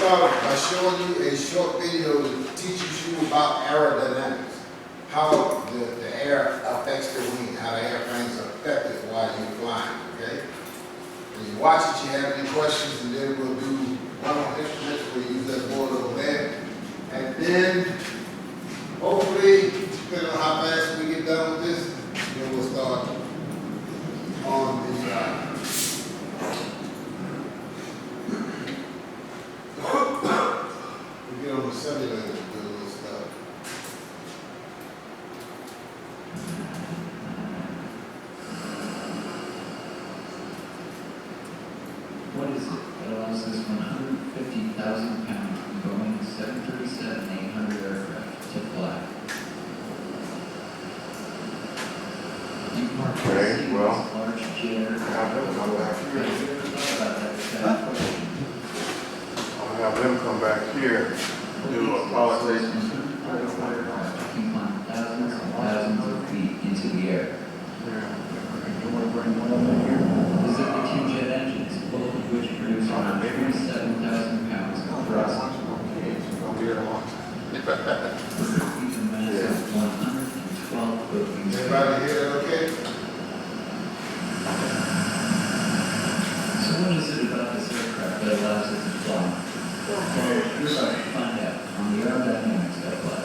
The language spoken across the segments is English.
start by showing you a short video that teaches you about aerodynamics, how the air affects the wing, how the airplanes are affected while you're flying, okay? When you watch it, you have any questions, and then we'll do one on instruments, we'll use that board over there. And then, hopefully, depending on how fast we get done with this, then we'll start on the we get on the cellular and do a little stuff. What is it that allows this 150,000-pound Boeing 737-800 aircraft to fly? Okay, well, large jet have them come back here. I'll have them come back here, do a politics. Can climb thousands and thousands of feet into the air. You want to bring one of them here? Visit the two jet engines, both of which produce around 37,000 pounds of thrust. I'll be here a long time. With a mass of 112 foot-wings. Everybody hear that okay? So what is it about this aircraft that allows it to fly? Find out on the aerodynamics that fly.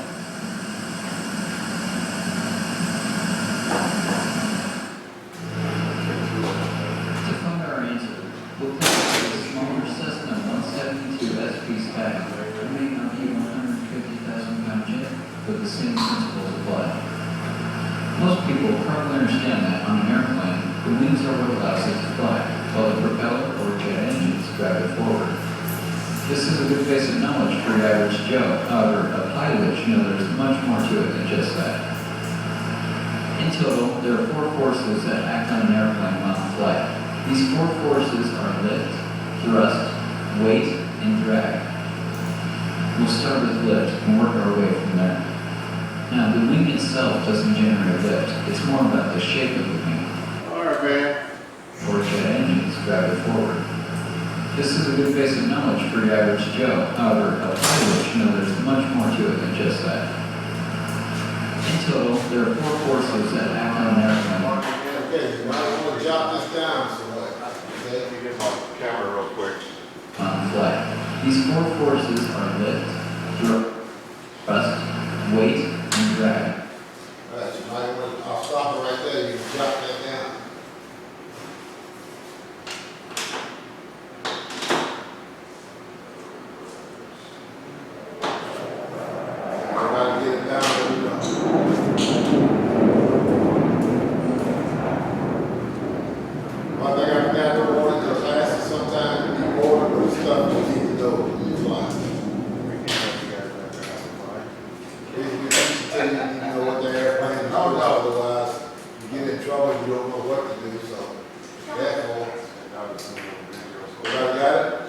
To find our answer, we'll take a smaller Cessna 172 SP Spec, that may not be a 150,000-pound jet, but the same principles apply. Most people probably understand that on an airplane, the wings are what allows it to fly, while the propeller or jet engines drive it forward. This is a good base of knowledge for your average Joe. However, a pilot should know there's much more to it than just that. In total, there are 4 forces that act on an airplane while in flight. These 4 forces are lift, thrust, weight, and drag. We'll start with lift and work our way from there. Now, the wing itself doesn't generate lift. It's more about the shape of the wing. All right, man. Or jet engines drive it forward. This is a good base of knowledge for your average Joe. However, a pilot should know there's much more to it than just that. In total, there are 4 forces that act on an airplane. Okay, you might want to jot this down so what? Okay? Let me get my camera real quick. On flight. These 4 forces are lift, thrust, weight, and drag. Alright, you might want to, I'll stop it right there, you can jot that down. Everybody get it down, there we go. One thing I forgot to warn you, classes sometimes you be bored with stuff you need to know when you fly. We can't have you guys back there. If you tell you know what the airplane is doing, otherwise you get in trouble, you don't know what to do, so therefore, everybody got it?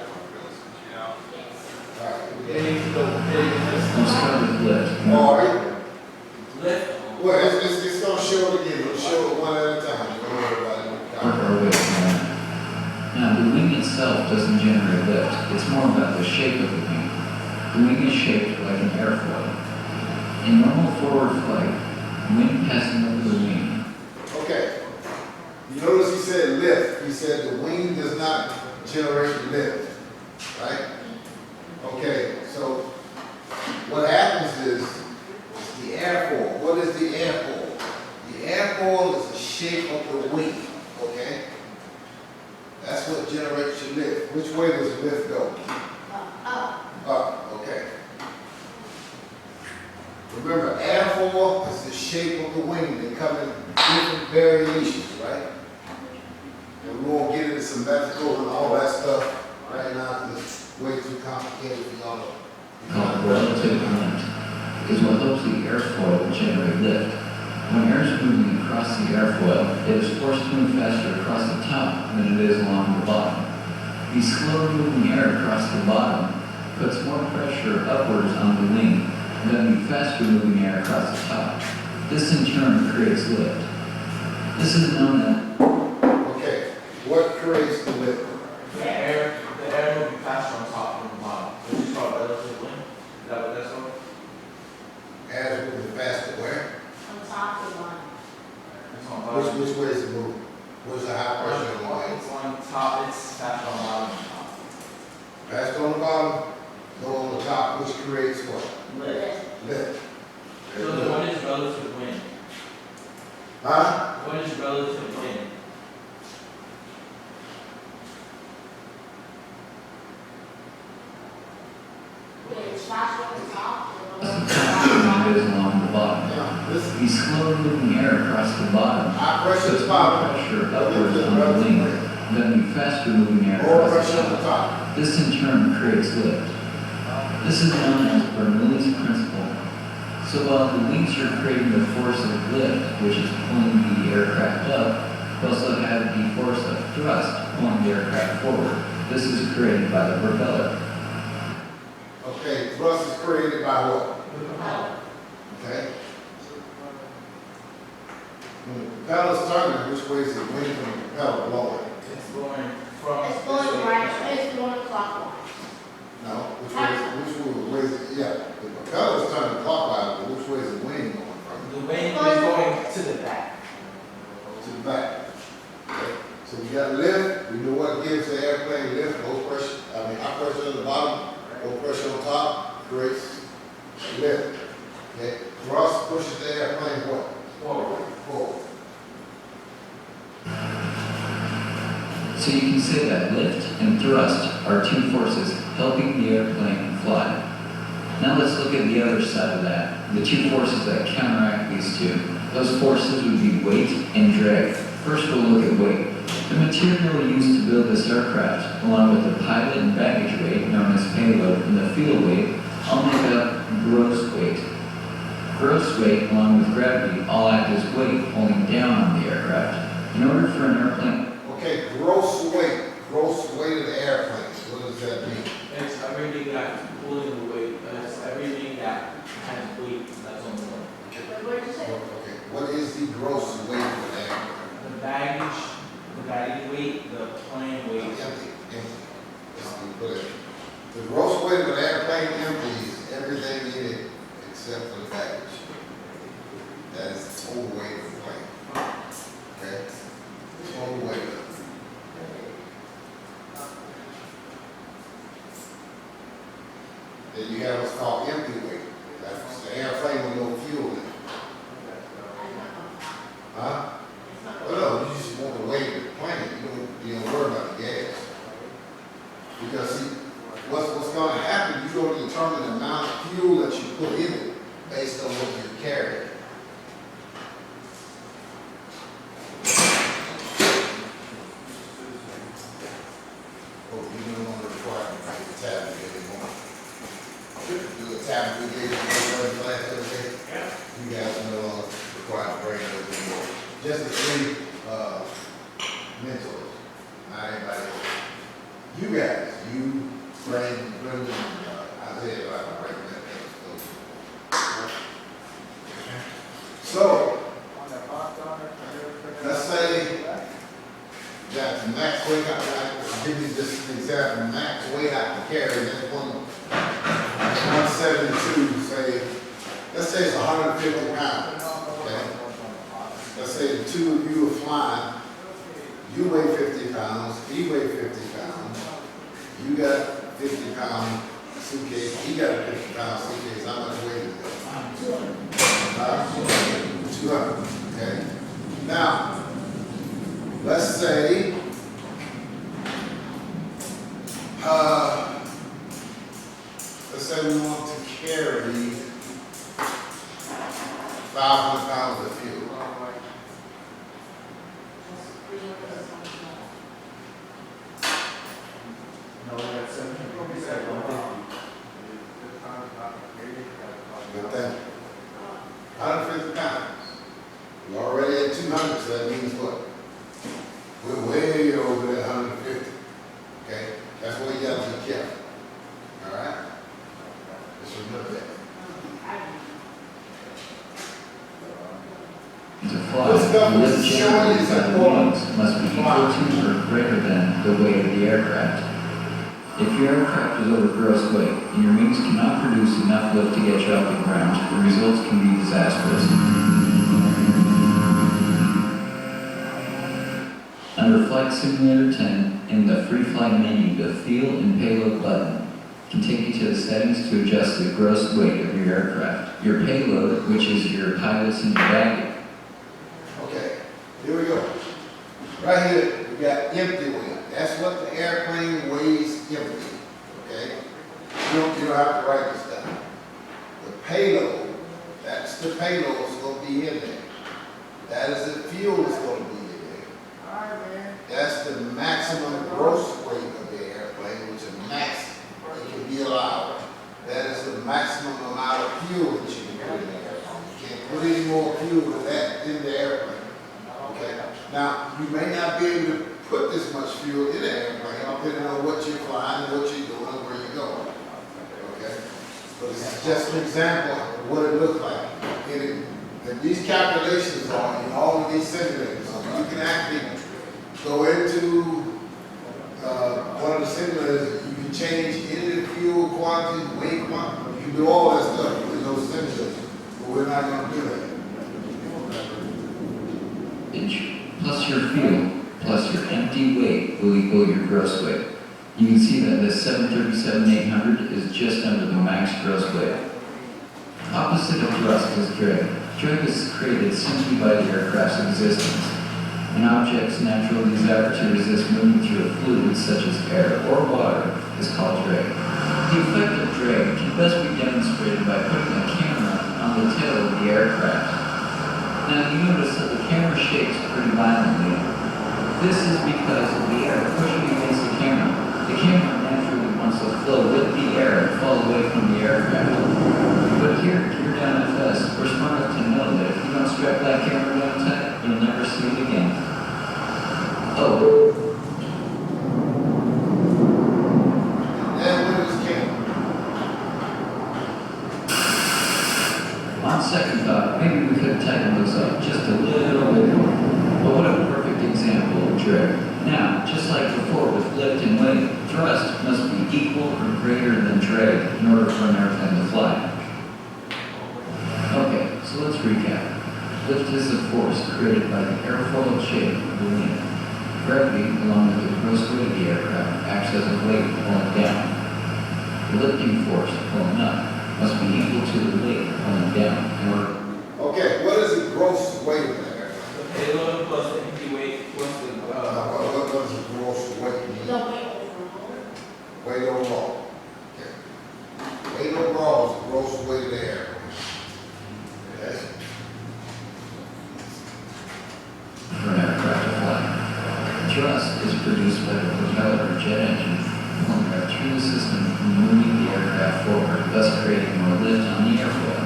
We'll start with lift. All right. Well, it's gonna show it again, it'll show it one at a time, don't worry about it. Work our way from there. Now, the wing itself doesn't generate lift. It's more about the shape of the wing. The wing is shaped like an airfoil. In normal forward flight, wind passing over the wing. Okay. You notice he said lift, he said the wing does not generate lift, right? Okay, so what happens is the airfoil. What is the airfoil? The airfoil is the shape of the wing, okay? That's what generates your lift. Which way does lift go? Up, okay. Remember, airfoil is the shape of the wing. They come in different variations, right? And we won't get into symmetrical and all that stuff right now because it's way too complicated for y'all to. Called relative lift is what helps the airfoil generate lift. When air is moving across the airfoil, it is forced to move faster across the top than it is along the bottom. The slower moving air across the bottom puts more pressure upwards on the wing than the faster moving air across the top. This in turn creates lift. This is known as. Okay, what creates the lift? The air moving faster on top than the bottom. Which way is it moving? Where's the high pressure on the wing? It's on top, it's fast on bottom and top. Fast on the bottom, low on the top, which creates what? Lift. So the one is relative wind. Huh? What is relative wind? Goes along the bottom. Yeah, this He's slowly moving air across the bottom. high pressure Puts is more bottom, pressure lift upwards is on the relative wing, wind. then the faster moving air More across pressure the on the top. top. This in turn creates lift. This is known as Bernoulli's principle. So while the wings are creating the force of lift, which is pulling the aircraft up, we also have the force of thrust pulling the aircraft forward. This is created by the propeller. Okay, thrust is created by what? Okay? When the propeller's turning, which way is the wind from the propeller blowing? It's going from. It's going right, it's going clockwise. No, which way is it? Yeah, the propeller's turning clockwise, but which way is the wind going from? The wind is going to the back. To the back. Okay? So we got lift, we know what gives the airplane lift, low pressure, high pressure on the bottom, low pressure on top, creates lift. Okay? Thrust pushes the airplane what? Forward. Forward. So you can say that lift and thrust are two forces helping the airplane fly. Now let's look at the other side of that, the two forces that counteract these two. Those forces would be weight and drag. First we'll look at weight. The material used to build this aircraft, along with the pilot and baggage weight, known as payload, and the field weight, all make up gross weight. Gross weight, along with gravity, all act as weight holding down on the aircraft. In order for an airplane Okay, gross weight of the airplane, what does that mean? It's everything that's pulling the weight. It's everything that has weight that's on the wing. What did you say? Okay, what is the gross weight of the airplane? The baggage weight, the plane weight. Empty. Just to put it. The gross weight of an airplane empties everything in it except for the baggage. That is the total weight of the plane. Okay? Total weight of it. Then you have what's called empty weight. That's the airplane with no fuel in it. Huh? Well, no, you just want the weight of the plane. You don't worry about the gas. Because see, what's going to happen, you're going to determine the amount of fuel that you put in it based on what you're carrying. Oh, you don't want to require me to make a tablet anymore. Do a tablet we gave you class the other day. You guys no longer require to bring those anymore. Just the three mentors, not anybody else. You guys, you, Brandon, Isaiah, I recommend that. So, let's say that the max weight, I'll give you just an example, max weight I can carry, that's 172, say, let's say it's 150 pounds, okay? Let's say the two of you are flying, you weigh 50 pounds, he weigh 50 pounds, you got 50 pound suitcase, he got a 50 pound suitcase, how much weight is that? 200, okay? Now, let's say, we want to carry 500 pounds of fuel. No, that's 150. It's like 150. Good thing. 150 pounds. We're already at 200, so that means what? We're way over that 150. Okay? That's where you got to be careful. All right? Just remember that. to fly, This stuff the lift is showing generated is by the important. wings must be equal to or greater than the weight of the aircraft. If your aircraft is over gross weight and your wings cannot produce enough lift to get you off the ground, the results can be disastrous. Under Flight Simulator 10, in the Free Flight menu, the Fuel and Payload button can take you to the settings to adjust the gross weight of your aircraft. Your payload, which is your pilots and your baggage. Okay, here we go. Right here, we got empty wing. That's what the airplane weighs empty, okay? You don't have to write this down. The payload, that's the payload that's gonna be in there. That is the fuel that's gonna be in there. That's the maximum gross weight of the airplane, which is max, it can be allowed. That is the maximum amount of fuel that you can put in the airplane. You can't put any more fuel than that in the airplane. Okay. Now, you may not be able to put this much fuel in the airplane, depending on what you're flying, and what you're doing, and where you're going. Okay? But it's just an example of what it looks like. And these calculations are in all of these simulators. So you can actually go into one of the simulators, you can change any of the fuel quantity, weight quantity, you can do all that stuff in those simulators, but we're not going to do that. Plus your fuel, plus your empty weight will equal your gross weight. You can see that the 737-800 is just under the max gross weight. Opposite of thrust is drag. Drag is created simply by the aircraft's existence. An object's natural desire to resist moving through a fluid such as air or water is called drag. The effect of drag can best be demonstrated by putting a camera on the tail of the aircraft. Now you notice that the camera shakes pretty violently. This is because of the air pushing against the camera. The camera naturally wants to flow with the air and fall away from the aircraft. But here down FS, we're smart enough to know that if you don't strap that camera down tight, you'll never see it again. Oh. And where is camera? On second thought, maybe we could tighten those up just a little bit more. But what a perfect example of drag. Now, just like before with lift and weight, thrust must be equal or greater than drag in order for an airplane to fly. Okay, so let's recap. Lift is the force created by the airfoil shape of the wing. Gravity, along with the gross weight of the aircraft, acts as a weight pulling down. The lifting force pulling up must be equal to the weight pulling down in order. Okay, what is the gross weight of the airplane? The payload plus the empty weight, what's the, What does the gross weight mean? The weight overall. Weight overall. Okay. Weight overall is the gross weight of the airplane. Okay. For an aircraft to fly. Thrust is produced by the propeller or jet engine pulling back through the system and moving the aircraft forward, thus creating more lift on the airfoil.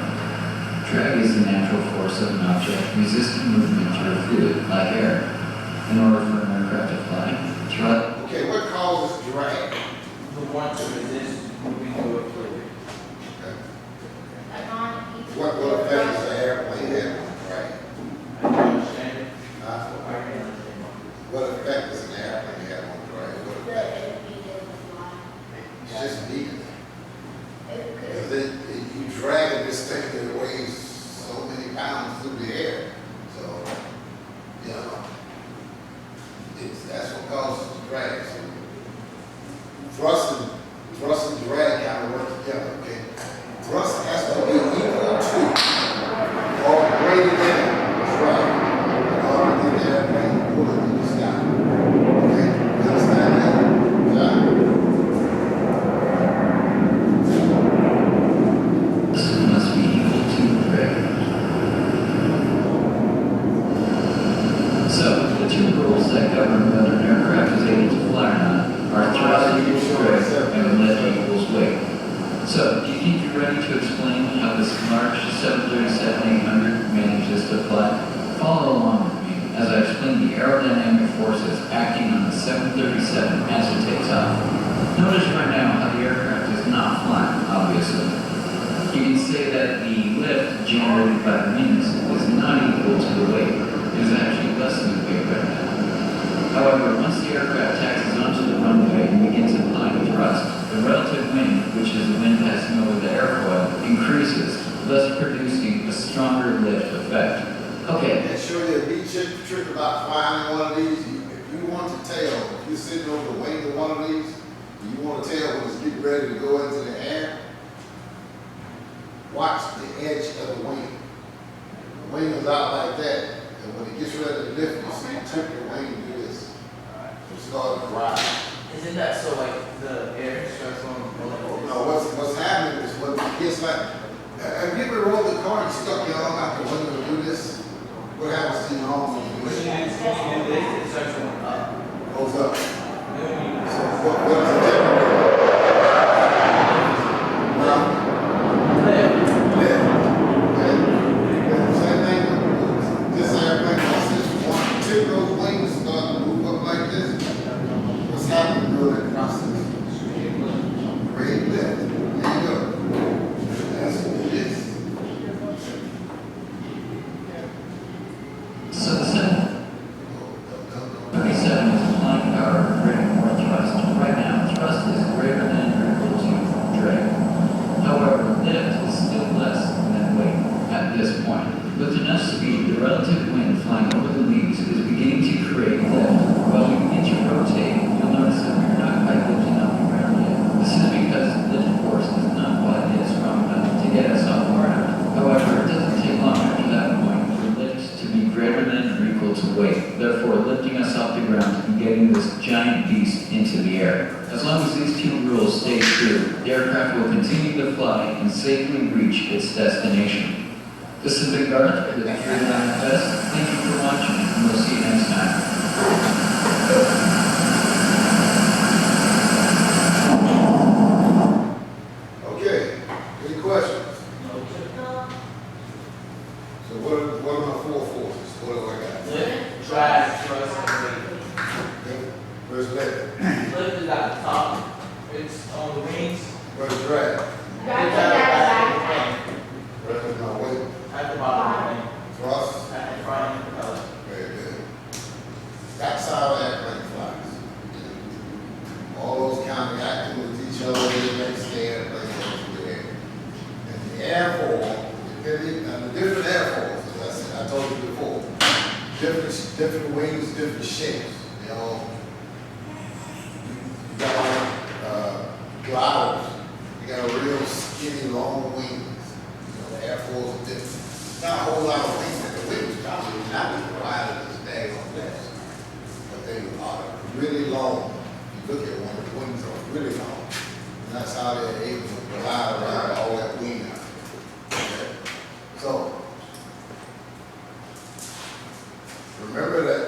Drag is the natural force of an object resisting movement through a fluid, like air. In order for an aircraft to fly, thrust. Okay, what causes drag? the one to resist moving through a fluid. Okay. Economy. What effect does the airplane have on drag? I don't understand. Huh? I can understand. What effect does an airplane have on drag? What The effect? enemy doesn't fly. It's just needed. It Because could. you dragging this thing that weighs so many pounds through the air. So, you know, that's what causes the drag. So, thrust and drag kind of work together, okay? Thrust has to be equal to or greater than drag. In order to get the airplane pulled in the sky. Okay? You understand that? Yeah? This must be equal to drag. So, the two rules that govern whether an aircraft is able to fly or not are thrust equals drag and lift equals weight. So, do you think you're ready to explain how this large 737-800 manages to fly? Follow along with me as I explain the aerodynamic forces acting on the 737 as it takes off. Notice right now how the aircraft is not flying, obviously. You can say that the lift generated by the wings is not equal to the weight. It is actually less than the weight right now. However, once the aircraft taxis onto the runway and begins applying thrust, the relative wind, which is the wind passing over the airfoil, increases, thus producing a stronger lift effect. Okay, And show you a neat trick about flying one of these. If you to tell, if you're sitting over the wing of one of these, and you want to tell when it's getting ready to go into the air, watch the edge of the wing. The wing is out like that, and when it gets ready to lift, you see you tip your wing and do this. It starts to rise. Isn't that so like the air starts going like No, what's happening is what gets like, have you ever rolled the car and stuck your arm out the window to do this? What happens to your arm when you do when you this? do this, it starts going up. Goes up. Then when you So what does it typically do? Well, lift, lift. Okay? And same thing with this airplane. Once this one, tip those wings start to move up like this, what's happening during that process? Great lift. There you go. That's what it is. So the 737 No. is flying power greater more thrust. Right now, thrust is greater than or equal to drag. However, lift is still less than weight at this point. With enough speed, the relative wind flying over the leaves is beginning to create lift. While we begin to rotate, you'll notice that we're not quite lifting off the ground yet. This is because lift force is not quite yet strong enough to get us off the ground. However, it doesn't take long after that point for lift to be greater than or equal to weight, therefore lifting us off the ground and getting this giant beast into the air. As long as these two rules stay true, the aircraft will continue to fly and safely reach its destination. This has been Garth with Creative Manifest. Thank you for watching, and we'll see you next time. Okay, any questions? No. So what are my four forces? What do I got? lift, drag, thrust, and weight. Okay, where's lift? Lift is at the top. It's on the wings. Where's drag? Drag It's it at the down back back. of the plane. Where's my weight? At the bottom of Thrust? the plane. At the front of the propeller. Very good. That's how the airplane flies. All those counteracting with each other, it makes the airplane go through the air. And the airfoil, depending on the different airfoils, as I said, I told you before, different wings, different shapes. You know, you got gliders, you got a real skinny, long wings. You know, the airfoils are different. Not a whole lot of wings that the wings probably not as wide as this bag on this, but they are really long. If you look at one, the wings are really long. And that's how they're able to glide around all that wing out. Okay? So, remember that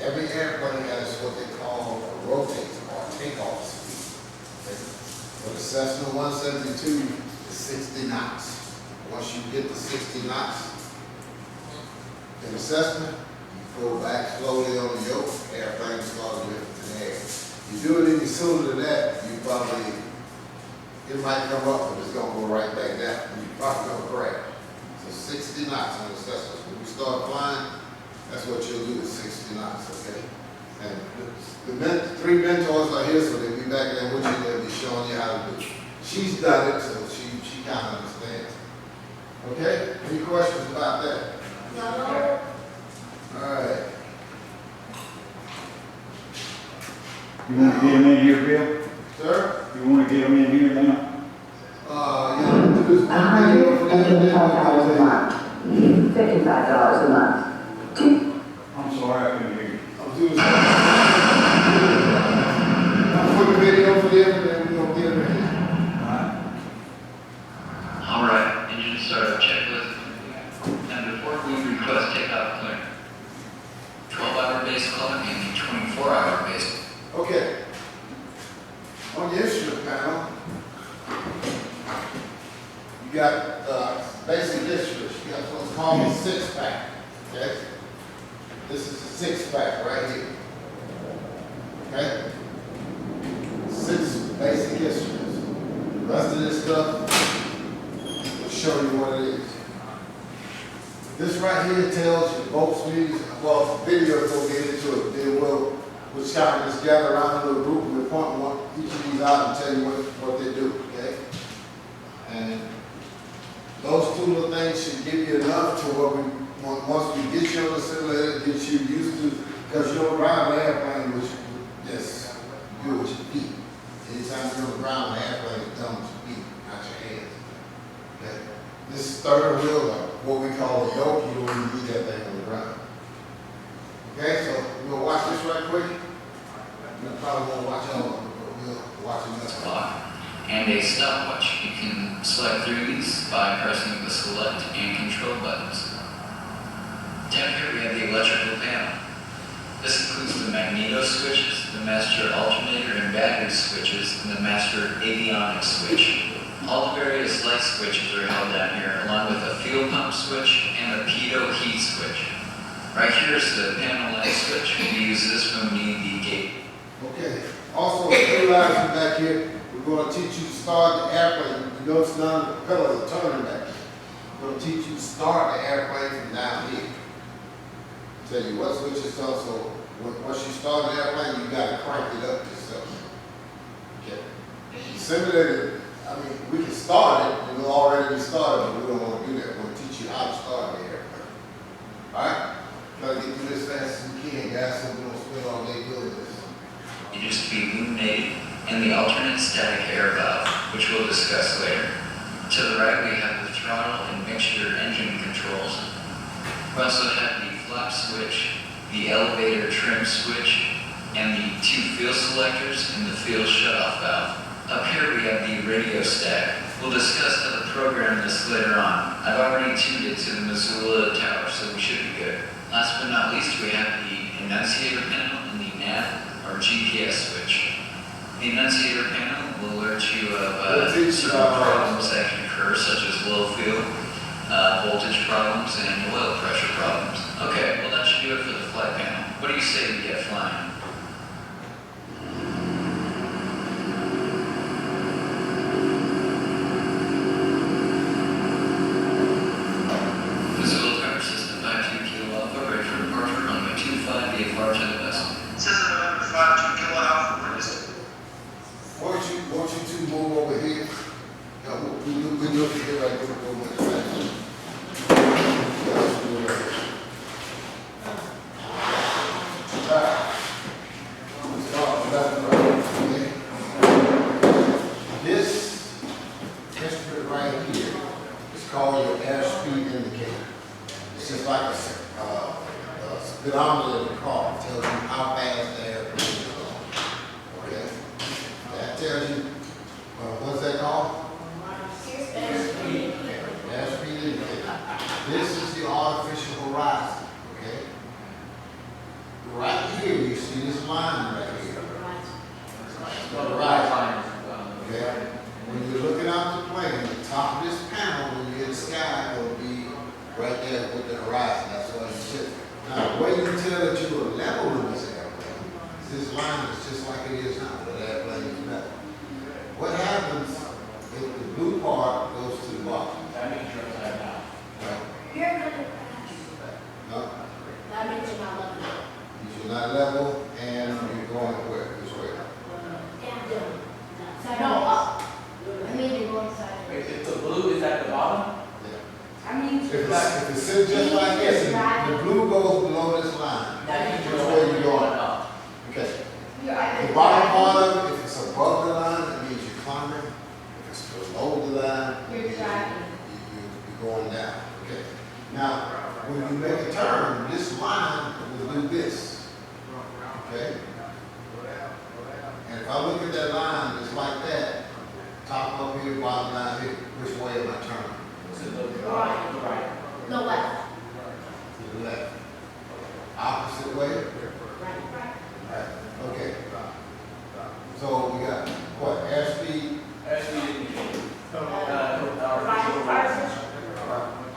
every airplane has what they call a rotator or takeoff speed. Okay? For the Cessna 172, it's 60 knots. Once you get to 60 knots in the Cessna, you go back slowly on the yoke, airplane starts lifting in the air. You do it any sooner than that, you probably, it might come up, but it's gonna go right back down. You probably gonna crash. So 60 knots on the Cessna. When you start flying, that's what you'll do is 60 knots, okay? And the three mentors are here, so they'll be back there with you, they'll be showing you how to do it. She's done it, so she kind of understands. Okay, any questions about that? No. All right. You want to get them in here, Bill? Sir? You want to get them in here now? Yeah, do this one video for that, and then $155 a I'll month. $55 a month. I'm sorry, I couldn't hear you. do this. I'll put a video for them, and then we're gonna get them in here. All right, engine startup checklist. And before we request takeoff clearance, 12-hour base clock and 24-hour base. Okay. On your instrument panel, you got basic instruments. You got what's called a six-pack. Okay? This is a six-pack right here. Okay? 6 basic instruments. The rest of this stuff will show you what it is. This right here tells you both speeds. Well, video will get into it. They will. We'll kind of just gather around a little group and we'll point each of these out and tell you what they do, okay? And those two little things should give you enough to what once we get you on the simulator, get you used to Because you don't drive an airplane with just do it with your feet. Anytime you're on the ground, the airplane is done with your feet, not your hands. Okay? This third wheel, or what we call a yoke, you don't even need that thing on the ground. Okay, so we'll watch this right quick. You probably won't watch all of it, but we'll watch another. Clock and a stopwatch. You can select through these by pressing the select and control buttons. Down here we have the electrical panel. This includes the magneto switches, the master alternator and battery switches, and the master avionics switch. All the various light switches are held down here, along with a fuel pump switch and a pitot heat switch. Right here is the panel light switch. We use this when we need the gate. Okay, also, realize back here, we're going to teach you to start the airplane. You notice none of the propellers are turning back. We're going to teach you to start the airplane from down here. Tell you what switches on, so once you start the airplane, you got to crank it up yourself. Okay. Similarly, I mean, we can start it, and it'll already be started, but we don't want to do that. We're going to teach you how to start the airplane. All right? Try to get through this fast as we can, guys, so we don't spend all day doing this. It used to be illuminated and the alternate static air valve, which we'll discuss later. To the right, we have the throttle and mixture engine controls. We also have the flap switch, the elevator trim switch, and the two fuel selectors and the fuel shutoff valve. Up here we have the radio stack. We'll discuss how to program this later on. I've already tuned it to the Missoula tower, so we should be good. Last but not least, we have the annunciator panel and the nav or GPS switch. The annunciator panel will alert you of certain problems that can occur, such as low fuel, voltage problems, and oil pressure problems. Okay, well that should do it for the flight panel. What do you say we get flying? Missoula tower system 52 kilo alpha, ready for departure, runway 25 VFR to the west. Cessna November 52 Kilo Alpha, registered. Won't you two move over here? No, we look at here right here, go much faster. This instrument right here is called your airspeed indicator. It's just like a speedometer in the car. It tells you how fast the airplane is going. Okay? That tells you, what's that called? Airspeed indicator. This is the artificial horizon. Okay? Right here, you see this line right here. The horizon. Okay? When you're looking out the plane, the top of this panel, when you're in the sky, will be right there with the horizon. That's why you sit. Now, the way you tell that you are level in this airplane, this line is just like it is now. The airplane is level. What happens if the blue part goes to the bottom? That means you're upside down. Right? You're gonna crash. No? That means you're not level. You're not level, and you're going where? Which way? Down. Side no, up. I mean, you're going sideways. Wait, if the blue is at the bottom, Yeah. I mean, If it's sitting just like this, and the blue goes below this line. that means Which you're way you going going? up. Okay. you're either. The bottom part of it, if it's above the line, that means you're climbing. If it's below the line, You're it means driving. you're going down. Okay. Now, when you make a turn, this line will do this. Okay? And if I look at that line, it's like that. Top up here, bottom down here. Which way am I turning? To the right, right. No, left. To the left. Opposite way? Right. Right. Okay. So we got what? Airspeed, Airspeed indicator.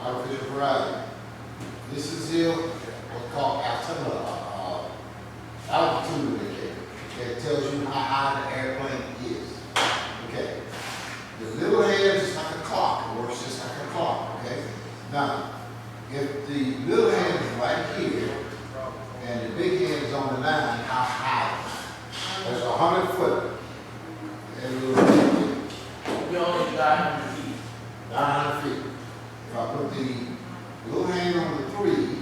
artificial horizon. This is still what's called altitude indicator. It tells you how high the airplane is. Okay. The little hand is like a clock. It works just like a clock. Okay. Now, if the little hand is right here and the big hand is on the line, how high? There's 100 foot. And a little bit. We only got 100 feet. 900 feet. If I put the little hand on the 3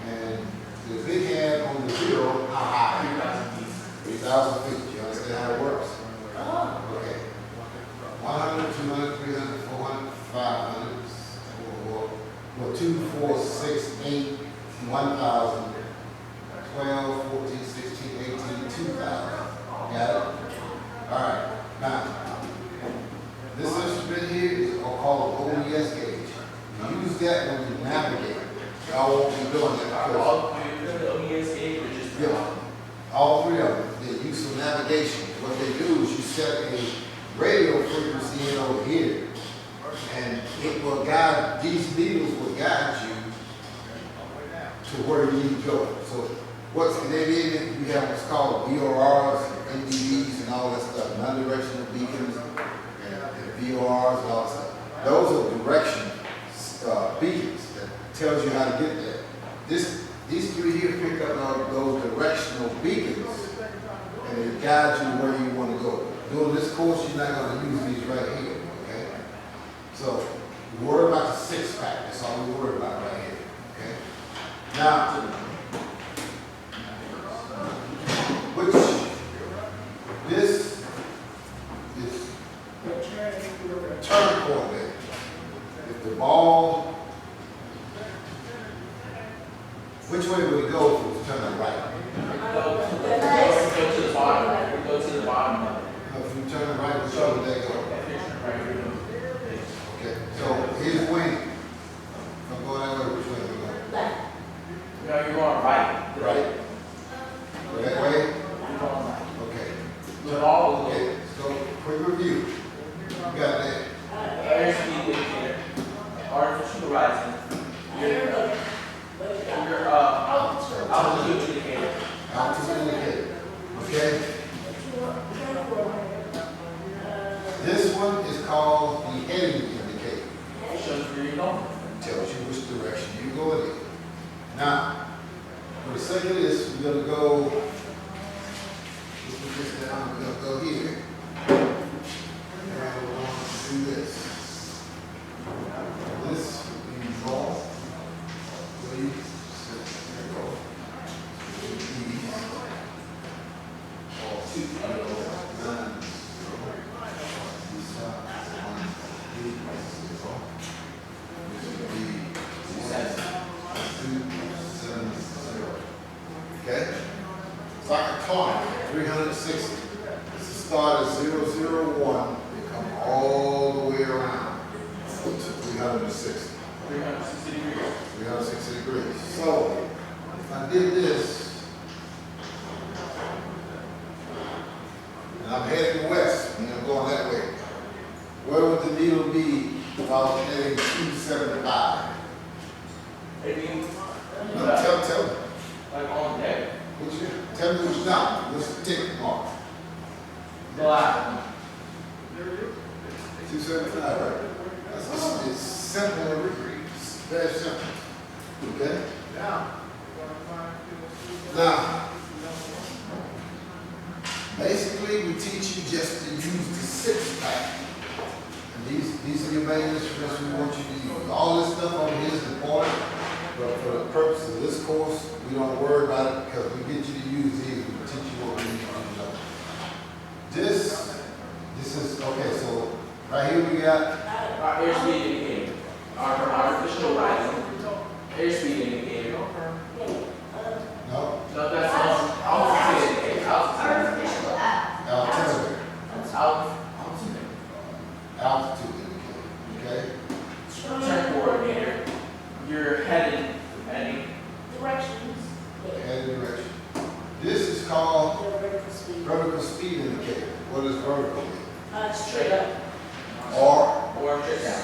and the big hand on the 1,000 feet. You understand how it works? Oh, Okay. 100, 200, 300, 400, 500, or 2, 4, 6, 8, 1,000, 12, 14, 16, 18, 2,000. Got it? All right. Now, this instrument here is called an ODS gauge. You use that when you navigate. Y'all won't be doing that because All the OES gauge or just yeah, all three of them, they use for navigation. What they do is you set a radio frequency in over here, and it will guide, these needles will guide you to where you need to go. So what's Canadian, you have what's called VORs, NDVs, and all that stuff, non-directional beacons, and VORs and all that stuff. Those are direction beacons that tells you how to get there. These three here pick up those directional beacons, and it guides you where you want to go. During this course, you're not going to use these right here, okay? So, we worry about the 6-pack. That's all we worry about right here, okay? Now, this is turn coordinate. If the ball, which way would it go if it was turning right? go to the bottom. Go to the bottom of it. If you turn right, which way would that go? Okay, so here's wing. If I'm going that way, which way am I going? No, you're going right. Right? That way? You're going right. Okay. The ball will Okay, so quick review. You got that. airspeed indicator, artificial horizon, your altitude indicator. Altitude indicator. Okay? This one is called the heading indicator. Shows where you're going. Tells you which direction you're going in. Now, for the sake of this, we're going to go, let's put this down, we're going to go here. And we're going to do this. This, you draw, please, there you go. These, all two, nine, these sides, 1, 3, 0. This would be 7, 2, 7, 0. Okay? It's like a clock, 360. This is start at 001 and come all the way around to 360. 360 degrees. 360 degrees. So, if I did this, and I'm heading west, and I'm going that way, where would the needle be if I was heading 275? Maybe No, tell me. like on deck. Tell me which number, what's the tick mark? The last one. 275, right? It's simple, it's very simple. Okay? Now, basically, we teach you just to use the 6-pack. And these are your main instruments we want you to use. All this stuff over here is important, but for the purpose of this course, we don't worry about it because we get you to use these. We teach you what we need you to know. This is, okay, so right here we got Our airspeed indicator. Our artificial horizon. Airspeed indicator. no No, that's altitude indicator. Altitude. altimeter, Altitude. altitude indicator. Okay, Turn coordinator. You're heading. Directions. head direction. This is called Vertical speed. vertical speed indicator. What is vertical mean? Straight up. Or, Straight down.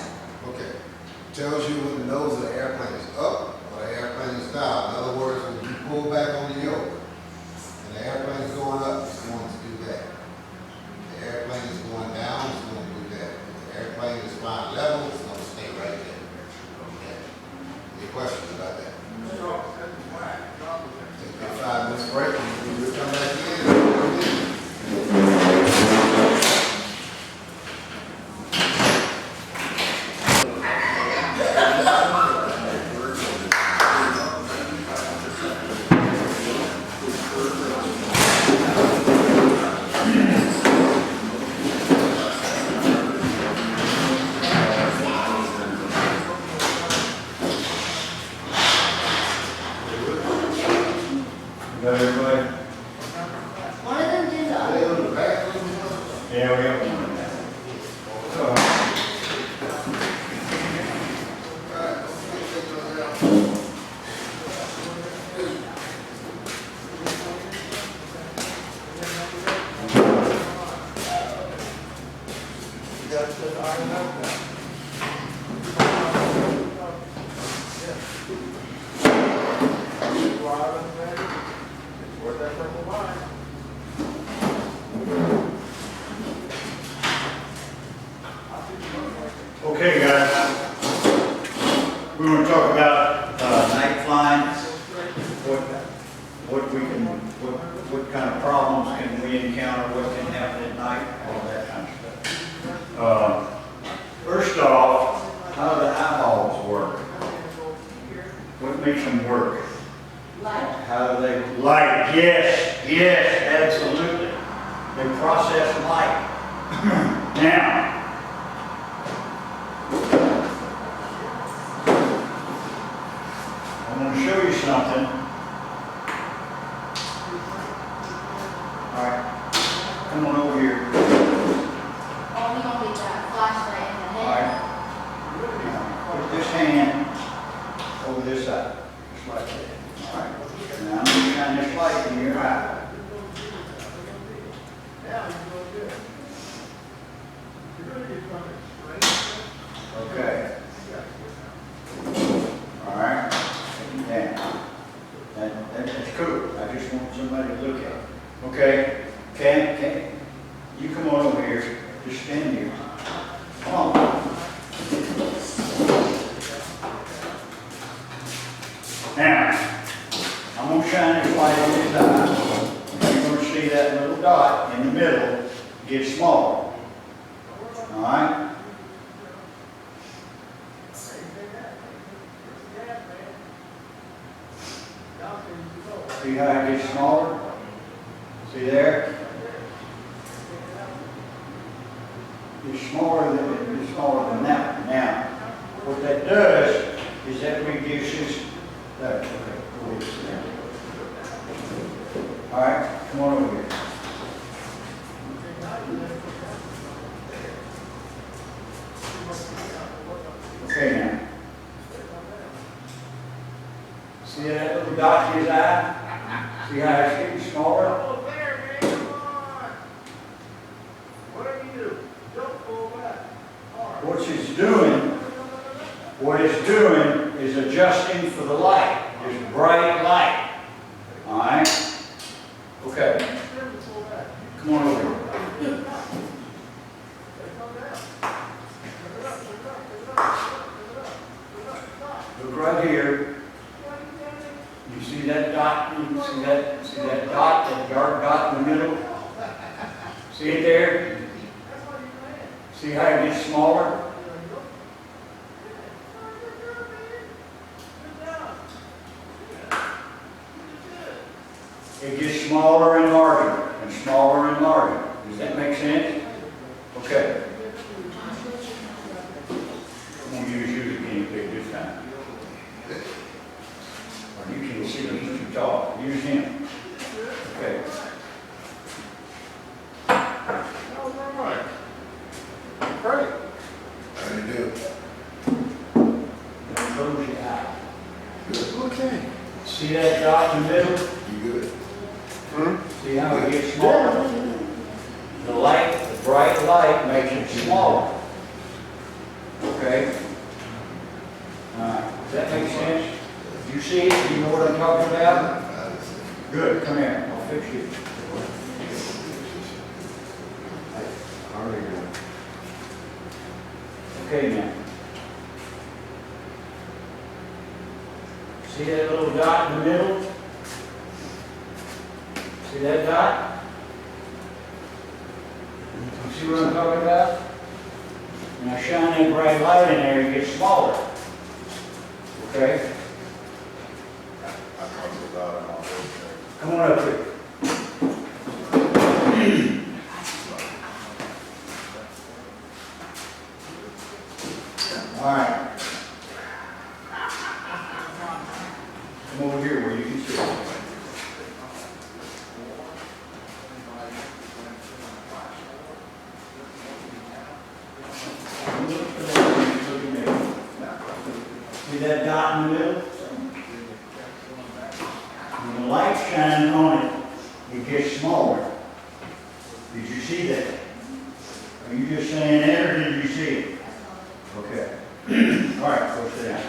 okay, tells you when the nose of the airplane is up or the airplane is down. In other words, when you pull back on the yoke and the airplane is going up, it's going to do that. The airplane is going down, it's going to do that. If the airplane is flying level, it's going to stay right there. Okay. Any questions about that? Take a 5 minutes break and we'll come back in. waiting on that. Okay, guys. We want to talk about night flying. What kind of problems can we encounter? What can happen at night? All that kind of stuff. First off, how do the eyeballs work? What makes them work? Light. How do they? Light. Yes, absolutely. They process light. Now. I'm going to show you something. All right, come on over here. Oh, we don't need that flashlight in the All head. right. Now, put this hand over this side, just like that. All right. Now I'm going to shine this light in your eye. Okay. All right. Now, that's cool. I just want somebody to look at it. Okay. Okay. You come on over here. Just stand here. Come on. Now, I'm going to shine this light on his eye. You're going to see that little dot in the middle get smaller. All right? See how it gets smaller? See there? It's smaller than that. Now, what that does is that reduces. There. Okay. All right. Come on over here. Okay now. See that little dot in his eye? See how it's getting smaller? Oh, there, man, come on. Whatever you do, don't pull back. What it's doing is adjusting for the light, this bright light. All right? Okay. Come on over here. Look right here. You see that dot? You see that dot, that dark dot in the middle? See it there? See how it gets smaller? It gets smaller and larger, and smaller and larger. Does that make sense? Okay. I'm going to use you as a guinea pig this time. Or you can see he's too tall. Use him. Okay. All right. Great. How do you do? Now close your eye. Okay. See that dot in the middle? You good? See how it gets smaller? The light, the bright light makes it smaller. Okay? Does that make sense? You see it? You know what I'm talking about? Good. Come here. I'll fix you. Okay, now. See that little dot in the middle? See that dot? You see what I'm talking about? Now shine that bright light in there and get smaller. Okay? Come on up here. All right. Come over here where you can see it. See that dot in the middle? When the light shines on it, it gets smaller. Did you see that? Are you just saying that, or did you see it? Okay. All right, go sit down.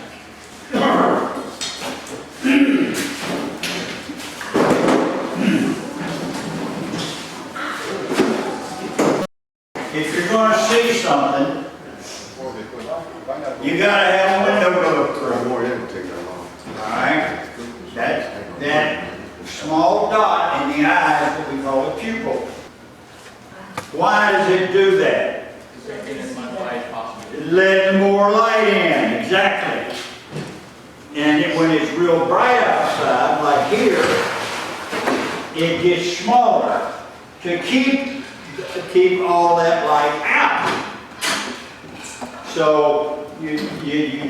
If you're going to see something, you got to have a window to look through. All right? That small dot in the eye is what we call a pupil. Why does it do that? Taking as much light as possible. Let more light in, exactly. And when it's real bright outside, like here, it gets smaller to keep all that light out. So you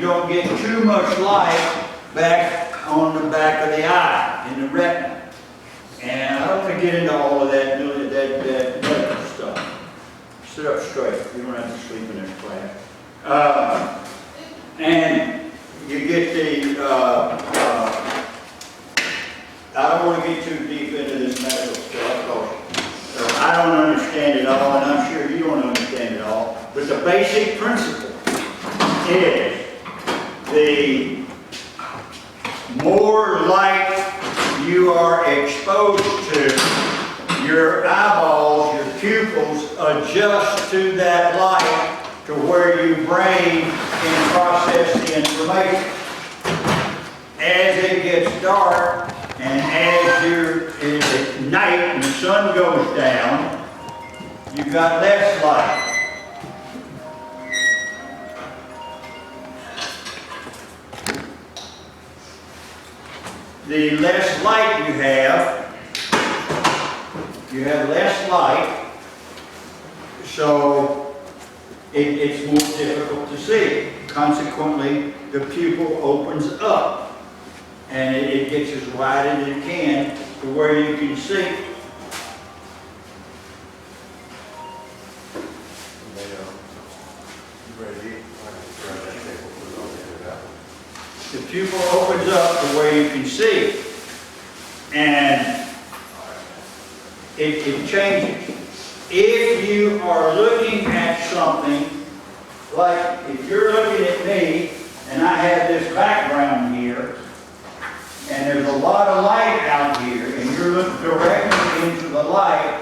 don't get too much light back on the back of the eye, in the retina. And I don't want to get into all of that medical stuff. Sit up straight. You don't have to sleep in this class. And you get the, I don't want to get too deep into this medical stuff because I don't understand it all, and I'm sure you don't understand it all. But the basic principle is the more light you are exposed to, your eyeballs, your pupils adjust to that light to where your brain can process the information. As it gets dark and as it's at night and the sun goes down, you've got less light. The less light you have less light, so it's more difficult to see. Consequently, the pupil opens up and it gets as wide as it can to where you can see. The pupil opens up to where you can see, and it changes. If you are looking at something, like if you're looking at me, and I have this background here, and there's a lot of light out here, and you're looking directly into the light,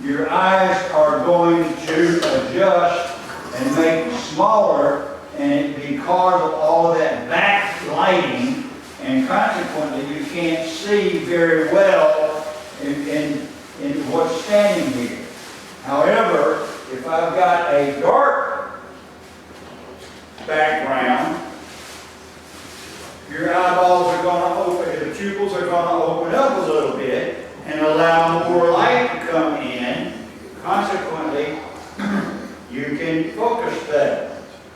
your eyes are going to adjust and make smaller, and because of all of that backlighting, and consequently you can't see very well in what's standing here. However, if I've got a dark background, your eyeballs are going to open, the pupils are going to open up a little bit and allow more light to come in. Consequently, you can focus better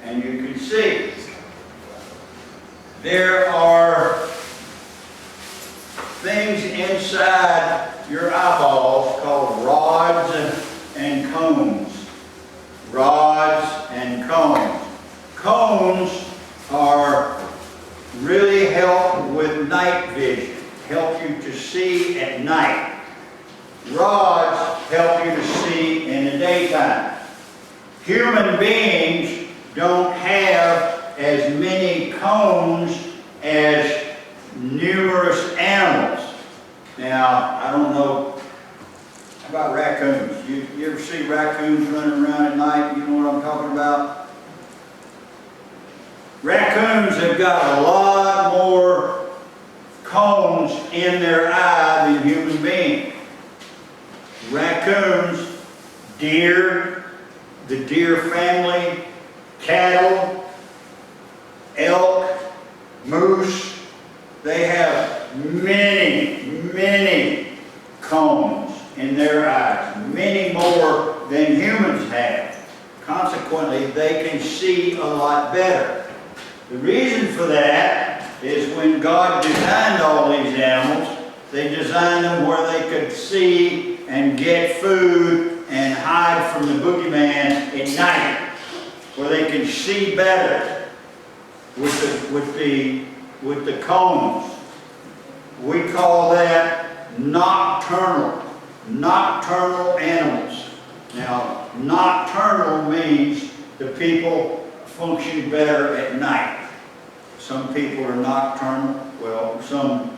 and you can see. There are things inside your eyeballs called rods and cones. Rods and cones. Cones are really help with night vision, help you to see at night. Rods help you to see in the daytime. Human beings don't have as many cones as numerous animals. Now, I don't know about raccoons. You ever see raccoons running around at night? You know what I'm talking about? Raccoons have got a lot more cones in their eye than human beings. Raccoons, deer, the deer family, cattle, elk, moose, they have many cones in their eyes, many more than humans have. Consequently, they can see a lot better. The reason for that is when God designed all these animals, they designed them where they could see and get food and hide from the boogeyman at night, where they can see better. with the cones. We call that nocturnal animals. Now, nocturnal means the people function better at night. Some people are nocturnal. Well, some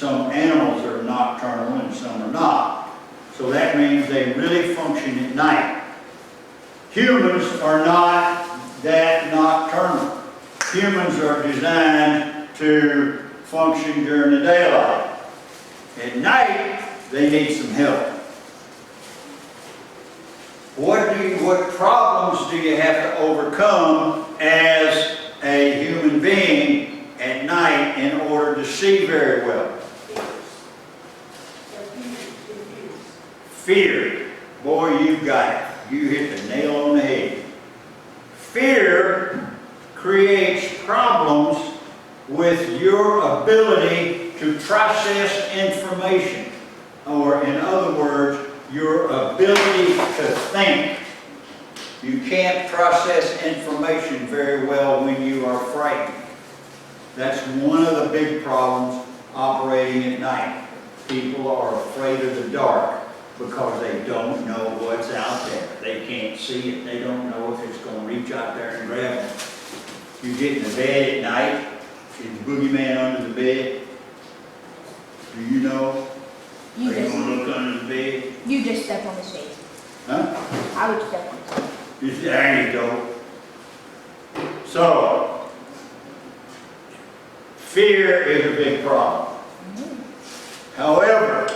animals are nocturnal and some are not. So that means they really function at night. Humans are not that nocturnal. Humans are designed to function during the daylight. At night, they need some help. What problems do you have to overcome as a human being at night in order to see very well? Fear. Boy, you got it. You hit the nail on the head. Fear creates problems with your ability to process information. Or in other words, your ability to think. You can't process information very well when you are frightened. That's one of the big problems operating at night. People are afraid of the dark because they don't know what's out there. They can't see it. They don't know if it's going to reach out there and grab them. You get in the bed at night, is the boogeyman under the bed? Do you know? Are you going to look under the bed? You just step on his face. Huh? I would step on his face. There you go. So, fear is a big problem. However,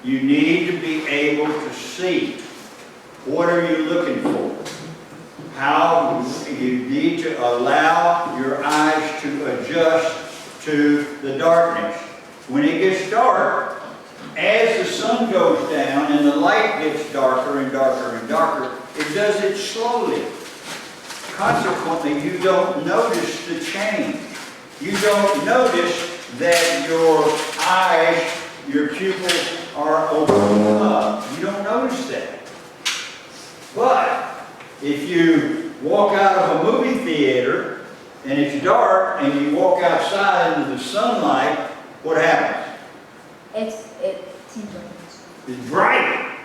you need to be able to see. What are you looking for? How you need to allow your eyes to adjust to the darkness. When it gets dark, as the sun goes down and the light gets darker and darker and darker, it does it slowly. Consequently, you don't notice the change. You don't notice that your eyes, your pupils are opening up. You don't notice that. But if you walk out of a movie theater and it's dark and you walk outside into the sunlight, what happens? It seems like It's bright.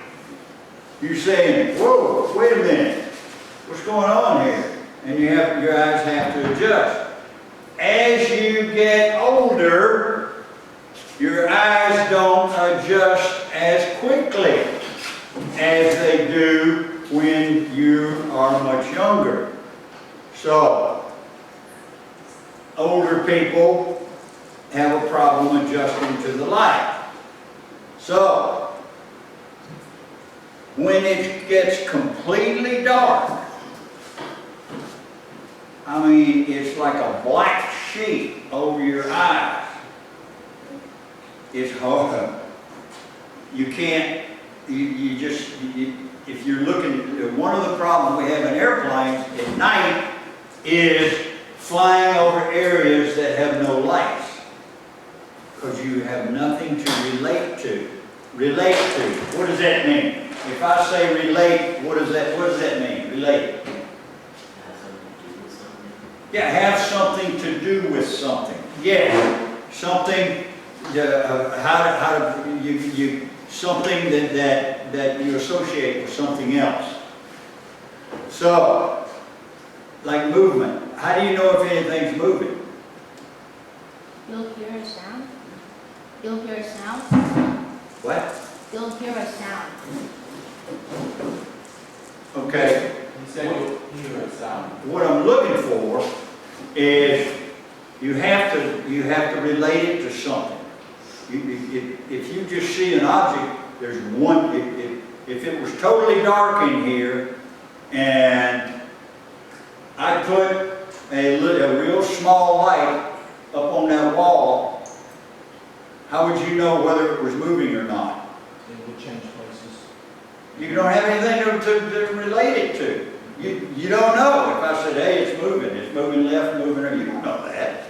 You're saying, whoa, wait a minute. What's going on here? And your eyes have to adjust. As you get older, your eyes don't adjust as quickly as they do when you are much younger. So, older people have a problem adjusting to the light. So, when it gets completely dark, I mean, it's like a black sheet over your eyes. It's hard. You can't, if you're looking, one of the problems we have in airplanes at night is flying over areas that have no lights. Because you have nothing to relate to. Relate to. What does that mean? If I say relate, what does that mean? Relate. Yeah, have something to do with something. Yeah, something. Something that you associate with something else. So, like movement. How do you know if anything's moving? You'll hear a sound. You'll hear a sound. What? You'll hear a sound. Okay. He said you'll hear a sound. What I'm looking for is you have to relate it to something. If you just see an object, there's one. If it was totally dark in here, and I put a real small light up on that wall, how would you know whether it was moving or not? It would change places. You don't have anything to relate it to. You don't know. If I said, hey, it's moving left, moving right, you don't know that.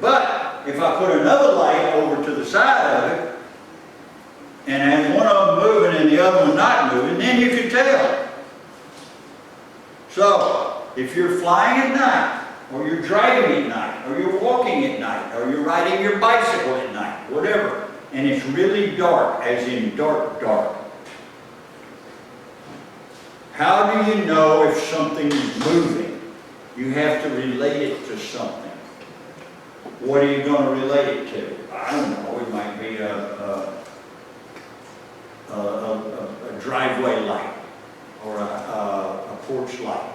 But if I put another light over to the side of it, and have one of them moving and the other one not moving, then you can tell. So, if you're flying at night, or you're driving at night, or you're walking at night, or you're riding your bicycle at night, whatever, and it's really dark, as in dark, dark, how do you know if something is moving? You have to relate it to something. What are you going to relate it to? I don't know. It might be a driveway light, or a porch light,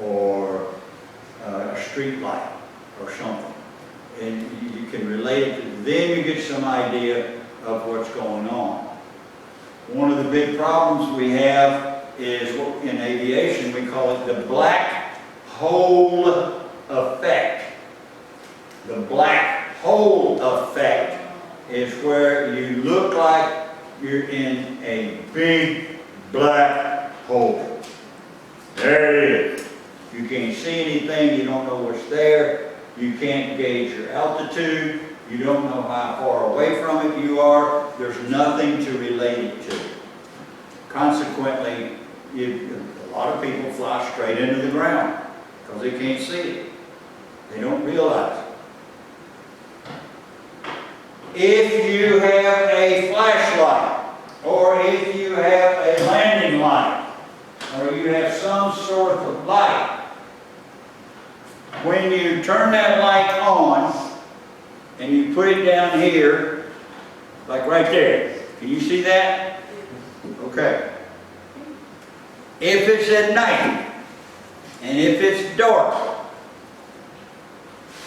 or a street light, or something. And you can relate it to, then you get some idea of what's going on. One of the big problems we have is, in aviation, we call it the black hole effect. The black hole effect is where you look like you're in a big black hole. There it is. You can't see anything, you don't know what's there, you can't gauge your altitude, you don't know how far away from it you are, there's nothing to relate it to. Consequently, a lot of people fly straight into the ground because they can't see it. They don't realize it. If you have a flashlight, or if you have a landing light, or you have some sort of light, when you turn that light on and you put it down here, like right there, can you see that? Okay. If it's at night and if it's dark,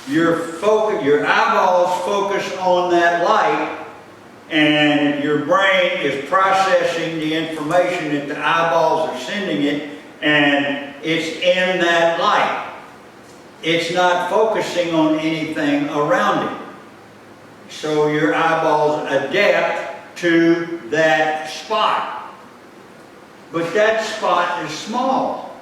your eyeballs focus on that light, and your brain is processing the information that the eyeballs are sending it, and it's in that light. It's not focusing on anything around it. So your eyeballs adapt to that spot. But that spot is small.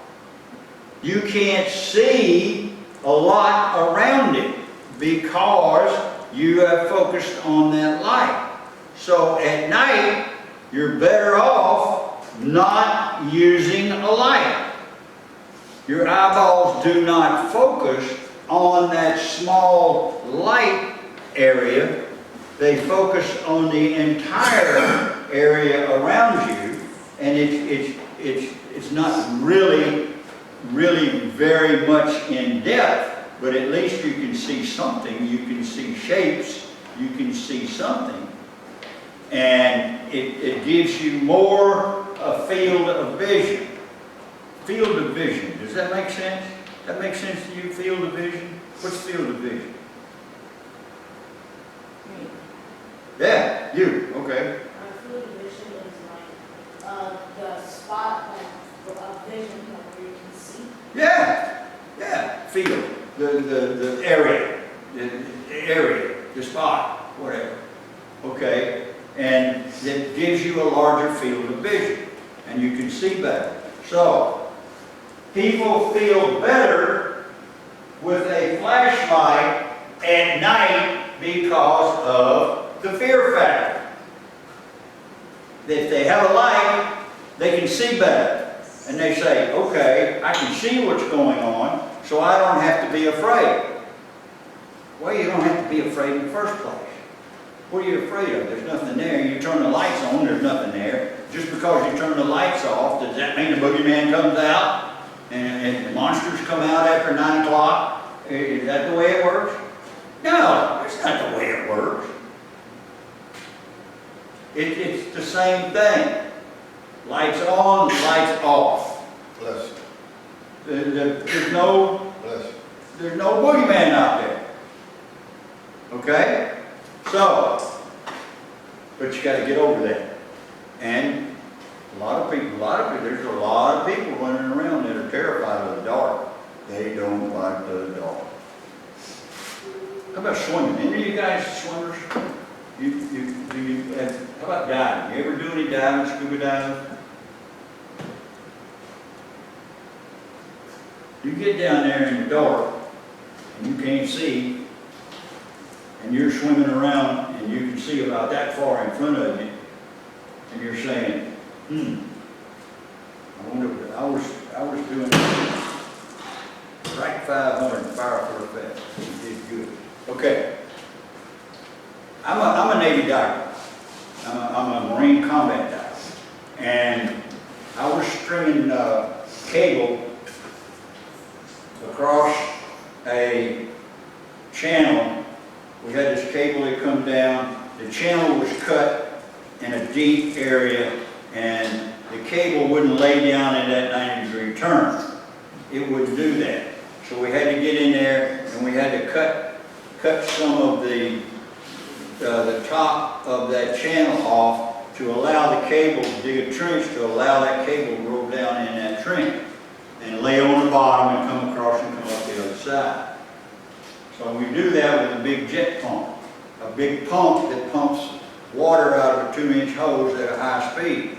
You can't see a lot around it because you have focused on that light. So at night, you're better off not using a light. Your eyeballs do not focus on that small light area. They focus on the entire area around you, and it's not really very much in depth, but at least you can see something. You can see shapes. You can see something. And it gives you more a field of vision. Field of vision. Does that make sense? That makes sense to you, field of vision? What's field of vision? Me. Yeah, you. Okay. Field of vision is like the spot of vision where you can see. Yeah. Yeah. Field. The area. The area. The spot. Whatever. Okay. And it gives you a larger field of vision. And you can see better. So, people feel better with a flashlight at night because of the fear factor. If they have a light, they can see better. And they say, okay, I can see what's going on, so I don't have to be afraid. Well, you don't have to be afraid in the first place. What are you afraid of? There's nothing there. You turn the lights on, there's nothing there. Just because you turn the lights off, does that mean the boogeyman comes out? And the monsters come out after 9 o'clock? Is that the way it works? No, that's not the way it works. It's the same thing. Lights on, lights off. Bless you. There's no Bless you. There's no boogeyman out there. Okay? So, but you got to get over that. And there's a lot of people running around that are terrified of the dark. They don't like the dark. How about swimming? Any of you guys swimmers? How about diving? You ever do any diving, scuba diving? You get down there in the dark and you can't see, and you're swimming around and you can see about that far in front of you, and you're saying, I wonder, I was doing 500 fire for effect. He did good. Okay. I'm a Navy diver. I'm a Marine combat diver. And I was stringing cable across a channel. We had this cable that come down. The channel was cut in a deep area, and the cable wouldn't lay down in that 90-degree turn. It wouldn't do that. So we had to get in there, and we had to cut some of the top of that channel off to allow the cable to dig a trench, to allow that cable to roll down in that trench and lay on the bottom and come across and come up the other side. So we do that with a big jet pump, a big pump that pumps water out of a 2-inch hose at a high speed.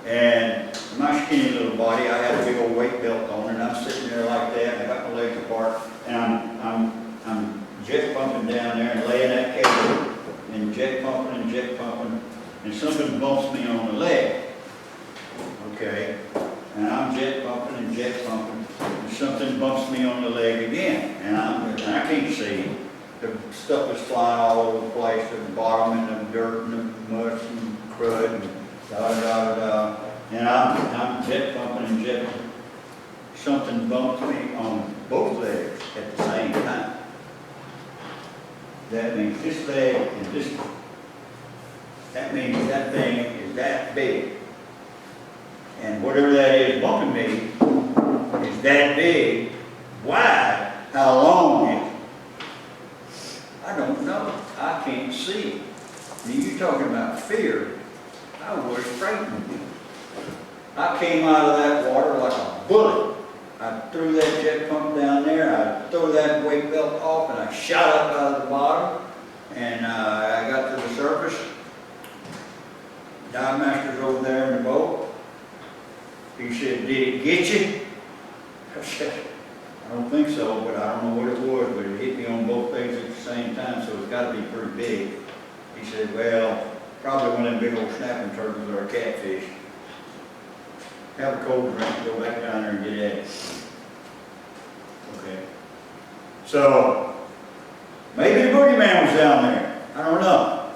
And my skinny little body, I had a big old weight belt on, and I'm sitting there like that, and I got my legs apart, and I'm jet pumping down there and laying that cable, and jet pumping, and something bumps me on the leg. Okay, and I'm jet pumping, and something bumps me on the leg again, and I can't see. The stuff is flying all over the place, at the bottom, and the dirt, and the mud, and crud, and da-da-da-da-da. And I'm jet pumping. Something bumped me on both legs at the same time. That means this leg and this one. That means that thing is that big. And whatever that is bumping me is that big, wide. How long is it? I don't know. I can't see. Now, you're talking about fear. I was frightened. I came out of that water like a bullet. I threw that jet pump down there, I threw that weight belt off, and I shot up out of the bottom, and I got to the surface. Dive master's over there in the boat. He said, "Did it get you?" I said, "I don't think so, but I don't know what it was, but it hit me on both legs at the same time, so it's got to be pretty big." He said, "Well, probably one of them big old snapping turtles or a catfish. Have a cold drink, go back down there and get at it." Okay. So, maybe the boogeyman was down there. I don't know.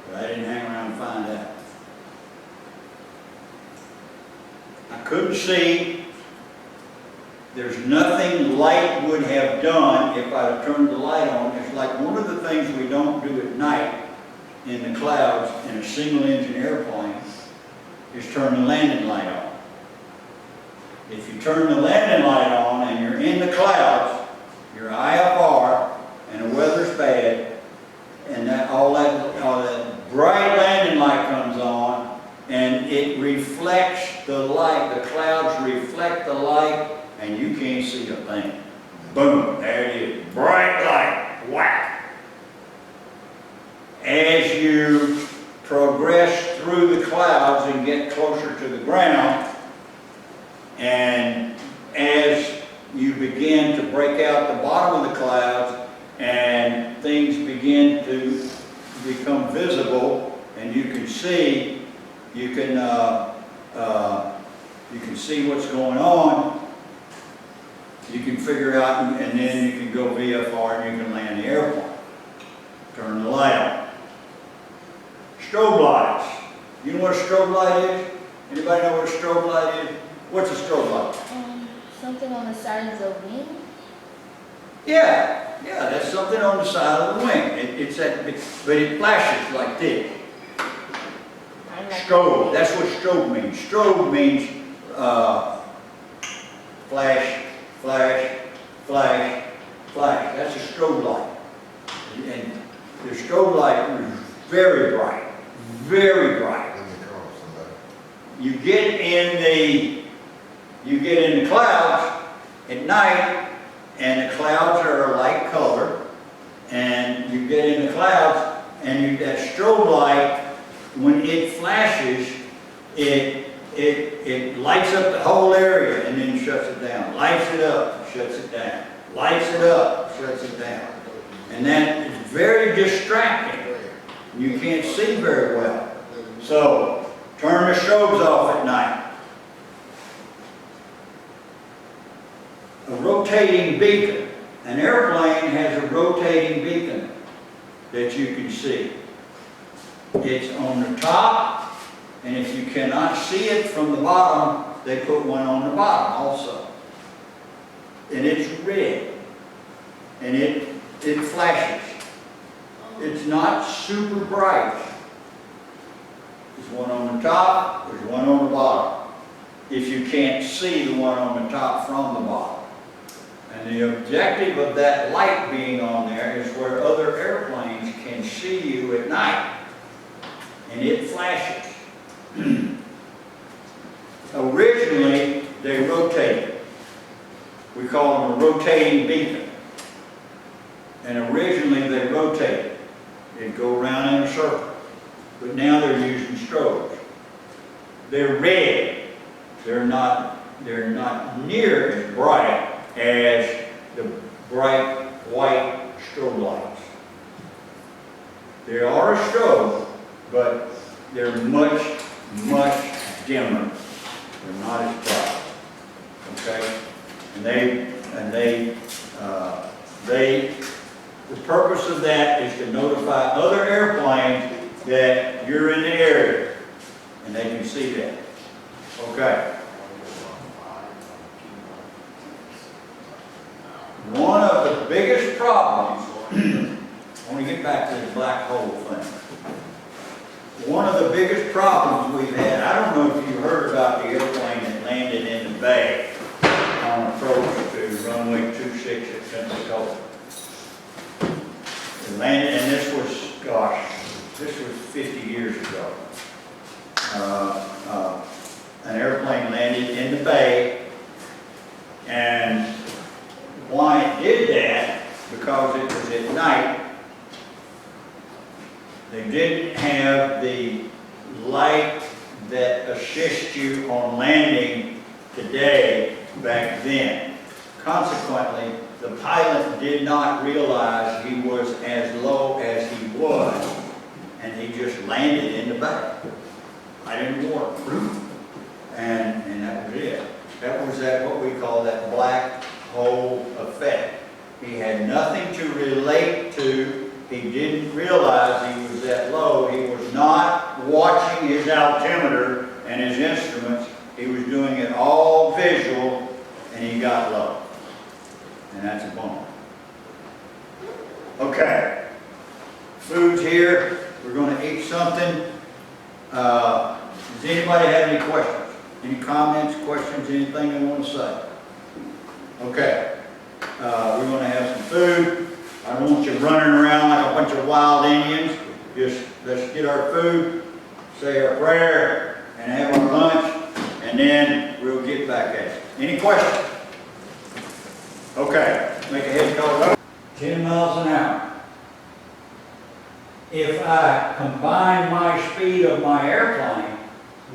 But I didn't hang around and find out. I couldn't see. There's nothing light would have done if I'd have turned the light on. It's like one of the things we don't do at night in the clouds in a single-engine airplane is turn the landing light on. If you turn the landing light on and you're in the clouds, you're IFR, and the weather's bad, and all that bright landing light comes on, and it reflects the light. The clouds reflect the light, and you can't see a thing. Boom, there it is. Bright light, whack. As you progress through the clouds and get closer to the ground, and as you begin to break out the bottom of the clouds and things begin to become visible, and you can see, you can see what's going on, you can figure out, and then you can go VFR and you can land the airplane. Turn the light on. Strobe lights. You know what a strobe light is? Anybody know what a strobe light is? What's a strobe light? Something on the side of the wing? Yeah, that's something on the side of the wing. It's that, but it flashes like this. Strobe, that's what strobe means. Strobe means flash, flash, flash, flash. That's a strobe light. And the strobe light is very bright, very bright. Let me call somebody. You get in the clouds at night, and the clouds are a light color, and you get in the clouds, and that strobe light, when it flashes, it lights up the whole area and then shuts it down. Lights it up, shuts it down. Lights it up, shuts it down. And that is very distracting. You can't see very well. So, turn the strobes off at night. a rotating beacon. An airplane has a rotating beacon that you can see. It's on the top, and if you cannot see it from the bottom, they put one on the bottom also. And it's red, and it flashes. It's not super bright. There's one on the top, there's one on the bottom. If you can't see the one on the top from the bottom. And the objective of that light being on there is where other airplanes can see you at night. And it flashes. Originally, they rotated. We call them a rotating beacon. And originally they rotated. They'd go around in a circle. But now they're using strobes. They're red. They're not near as bright as the bright white strobe lights. They are a strobe, but they're much, much dimmer. They're not as bright. Okay? And the purpose of that is to notify other airplanes that you're in the area, and they can see that. Okay. One of the biggest problems, I want to get back to the black hole thing. One of the biggest problems we've had, I don't know if you heard about the airplane that landed in the bay on approach to runway 26 at Pensacola. It landed, and this was 50 years ago. An airplane landed in the bay, and why it did that, because it was at night. They didn't have the light that assists you on landing today back then. Consequently, the pilot did not realize he was as low as he was, and he just landed in the bay. I didn't warn him. And that was it. That was what we call that black hole effect. He had nothing to relate to. He didn't realize he was that low. He was not watching his altimeter and his instruments. He was doing it all visual, and he got low. And that's a bummer. Okay. Food's here. We're going to eat something. Does anybody have any questions? Any comments, questions, anything they want to say? Okay. We're going to have some food. I don't want you running around like a bunch of wild Indians. Just let's get our food, say our prayer, and have our lunch, and then we'll get back at it. Any questions? Okay. Make a head call. 10 miles an hour. If I combine my speed of my airplane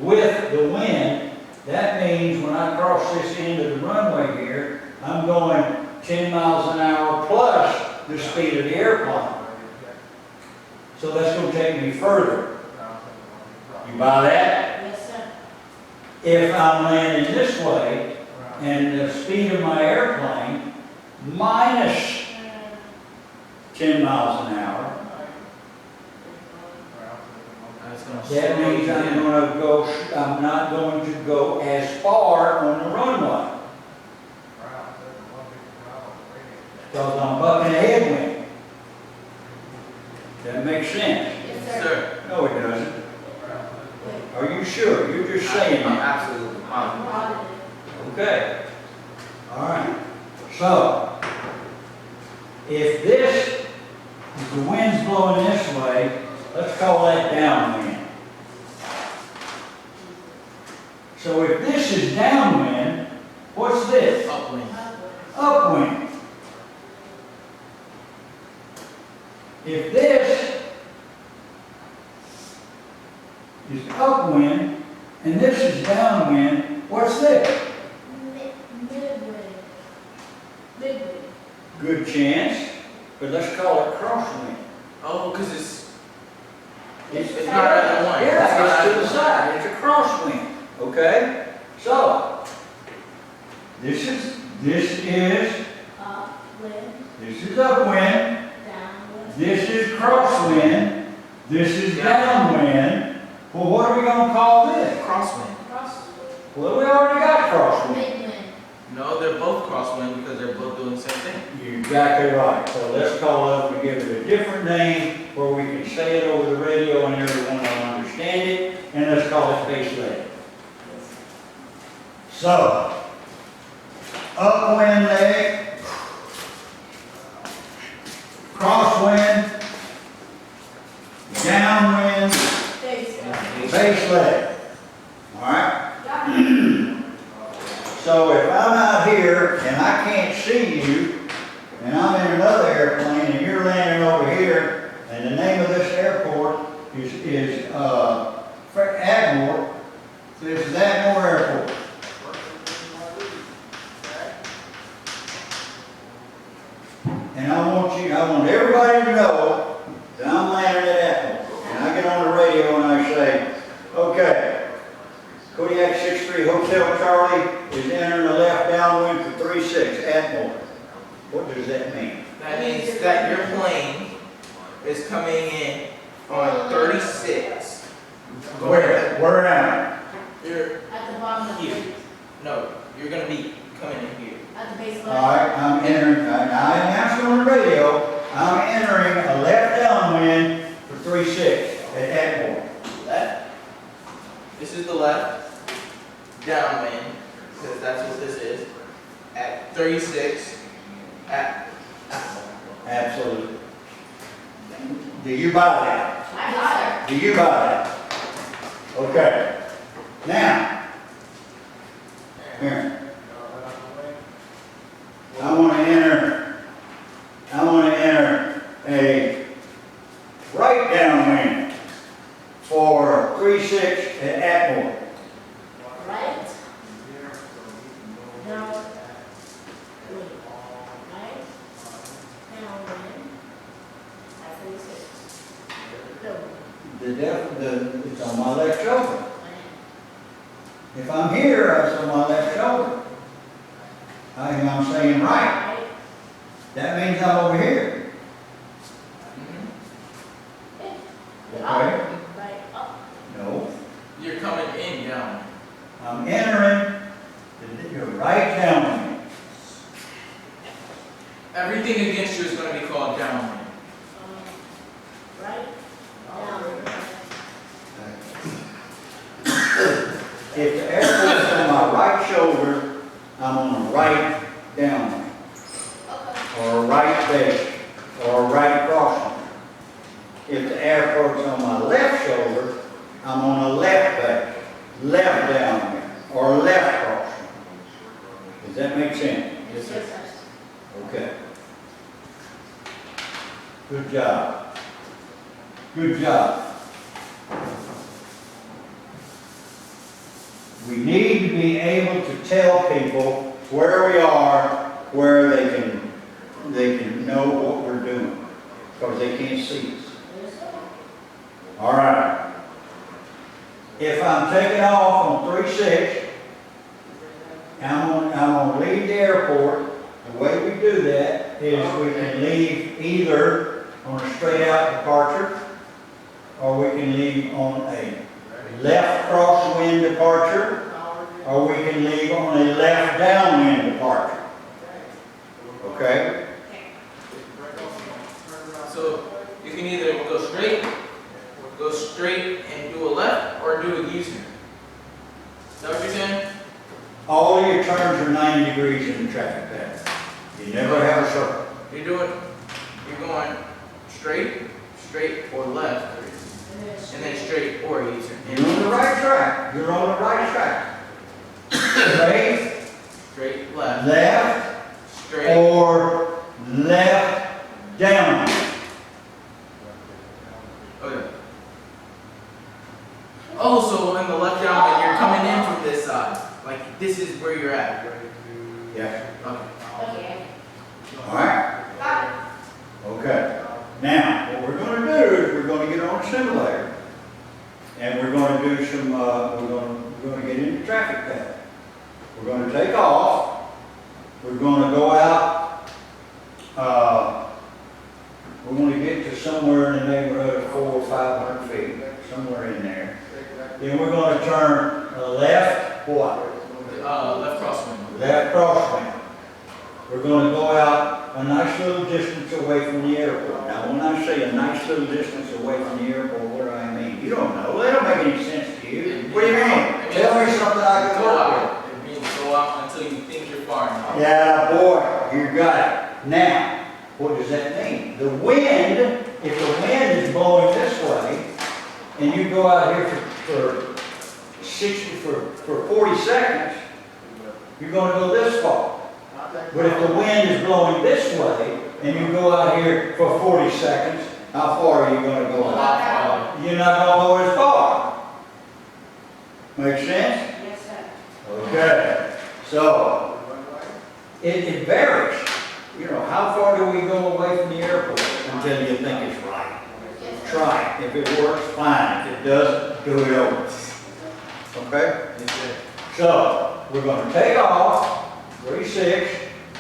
with the wind, that means when I cross this end of the runway here, I'm going 10 miles an hour plus the speed of the airplane. So that's going to take me further. You buy that? Yes, sir. If I'm landing this way, and the speed of my airplane minus 10 miles an hour, that means I'm not going to go as far on the runway. Because I'm bucking a headwind. That makes sense. Yes, Yes, sir. sir. No, it doesn't. Are you sure? You're just saying I'm that. absolutely positive. Positive. Okay. All right. So, if the wind's blowing this way, let's call that downwind. So if this is downwind, what's this? Upwind. Upwind. If this is upwind and this is downwind, what's this? Midwind. Midwind. Good chance, but let's call it crosswind. Oh, because it's It's not either one. It's not Yeah, it's to either the one. side. It's a crosswind. Okay? So, this is This is upwind. Downwind. This is crosswind. This is downwind. Well, what are we gonna call this? Crosswind. Well, we already got crosswind. Big wind. No, they're both crosswind because they're both doing the same thing. You're exactly right. So let's call it, we give it a different name where we can say it over the radio and everyone will understand it, and let's call it base leg. So, upwind leg, crosswind, downwind, base leg. All right? So if I'm out here and I can't see you, and I'm in another airplane and you're landing over here, and the name of this airport is Atmore, this is Atmore Airport. And I want everybody to know that I'm landing at Atmore. And I get on the radio and I say, okay, Kodiak 63 Hotel Charlie is entering the left downwind for 36 Atmore. What does that mean? That means that your plane is coming in on 36. Where now? You're At the bottom of the here. base. No, you're gonna be coming in here. At the base All level. right, I'm entering, I announced on the radio, I'm entering a left downwind for 36 at Atmore. Left. This is the left. Downwind, because that's what this is. At 36. At. Absolutely. Do you buy that? I got Do you buy that? Okay. Now, here. I want to enter a right downwind for 36 at Atmore. it. Right. Now. Wait. Right. Downwind. At 46. It's on my left shoulder. If I'm here, it's on my left shoulder. I'm saying right. Right. That means I'm over here. Up. Okay? Right. Up. No. You're coming in down. I'm entering your right downwind. Everything against you is going to be called downwind. Right. Down. If the airport's on my right shoulder, I'm on a right downwind, or a right base, or a right crosswind. If the airport's on my left shoulder, I'm on a left base, left downwind, or left crosswind. Does that make sense? Yes, sir. Okay. Good job. Good job. We need to be able to tell people where we are, where they can know what we're doing, because they can't see us. All right. If I'm taking off on 36, I'm going to leave the airport. The way we do that is we can leave either on a straight out departure, or we can leave on a left crosswind departure, or we can leave on a left downwind departure. Okay? So you can either go straight and do a left, or do a U-turn. Is that what you're saying? All of your turns are 90 degrees in the traffic pattern. You never have a circle. You're going straight or left, and then straight or U-turn. You're on the right track. You're on the right track. Straight left, Left, straight. or left down. Okay. Oh, so in the left down, you're coming in from this side. Like this is where you're at. Yeah. Okay. Okay. All right. Got it. Okay. Now, what we're going to do is we're going to get on a simulator, and we're going to do some. We're going to get into traffic pattern. We're going to take off. We're gonna go out, we're gonna get to somewhere in the neighborhood of 400 or 500 feet, somewhere in there. Then we're gonna turn left, what? Left crosswind. Left crosswind. We're gonna go out a nice little distance away from the airport. Now, when I say a nice little distance away from the airport, what do I mean? You don't know, that don't make any sense to you. What do you mean? Tell me something I can Go work out. It means go out until you think you're far enough. with. Yeah, boy, you got it. Now, what does that mean? The wind, if the wind is blowing this way, and you go out here for 40 seconds, you're gonna go this far. But if the wind is blowing this way, and you go out here for 40 seconds, how far are you gonna go out? You're not gonna go as far. Make sense? Yes, sir. Okay. So, it varies. You know, how far do we go away from the airport until you think it's right? Try it. If it works, fine. If it doesn't, do it over. Okay? So, we're going to take off, 36.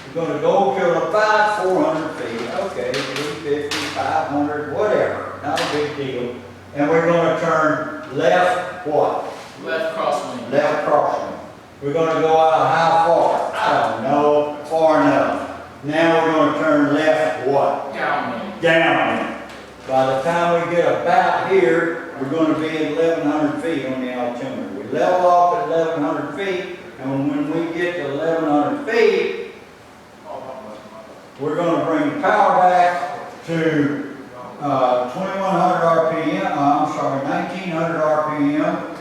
We're going to go till about 400 feet. Okay, 350, 500, whatever. Not a big deal. And we're going to turn left, what? Left crosswind. Left crosswind. We're going to go out how far? I don't know. Far enough. Now we're going to turn left, what? Downwind. Downwind. By the time we get about here, we're going to be at 1,100 feet on the altimeter. We level off at 1,100 feet, and when we get to 1,100 feet, we're going to bring the power back to 2,100 RPM, I'm sorry, 1,900 RPM.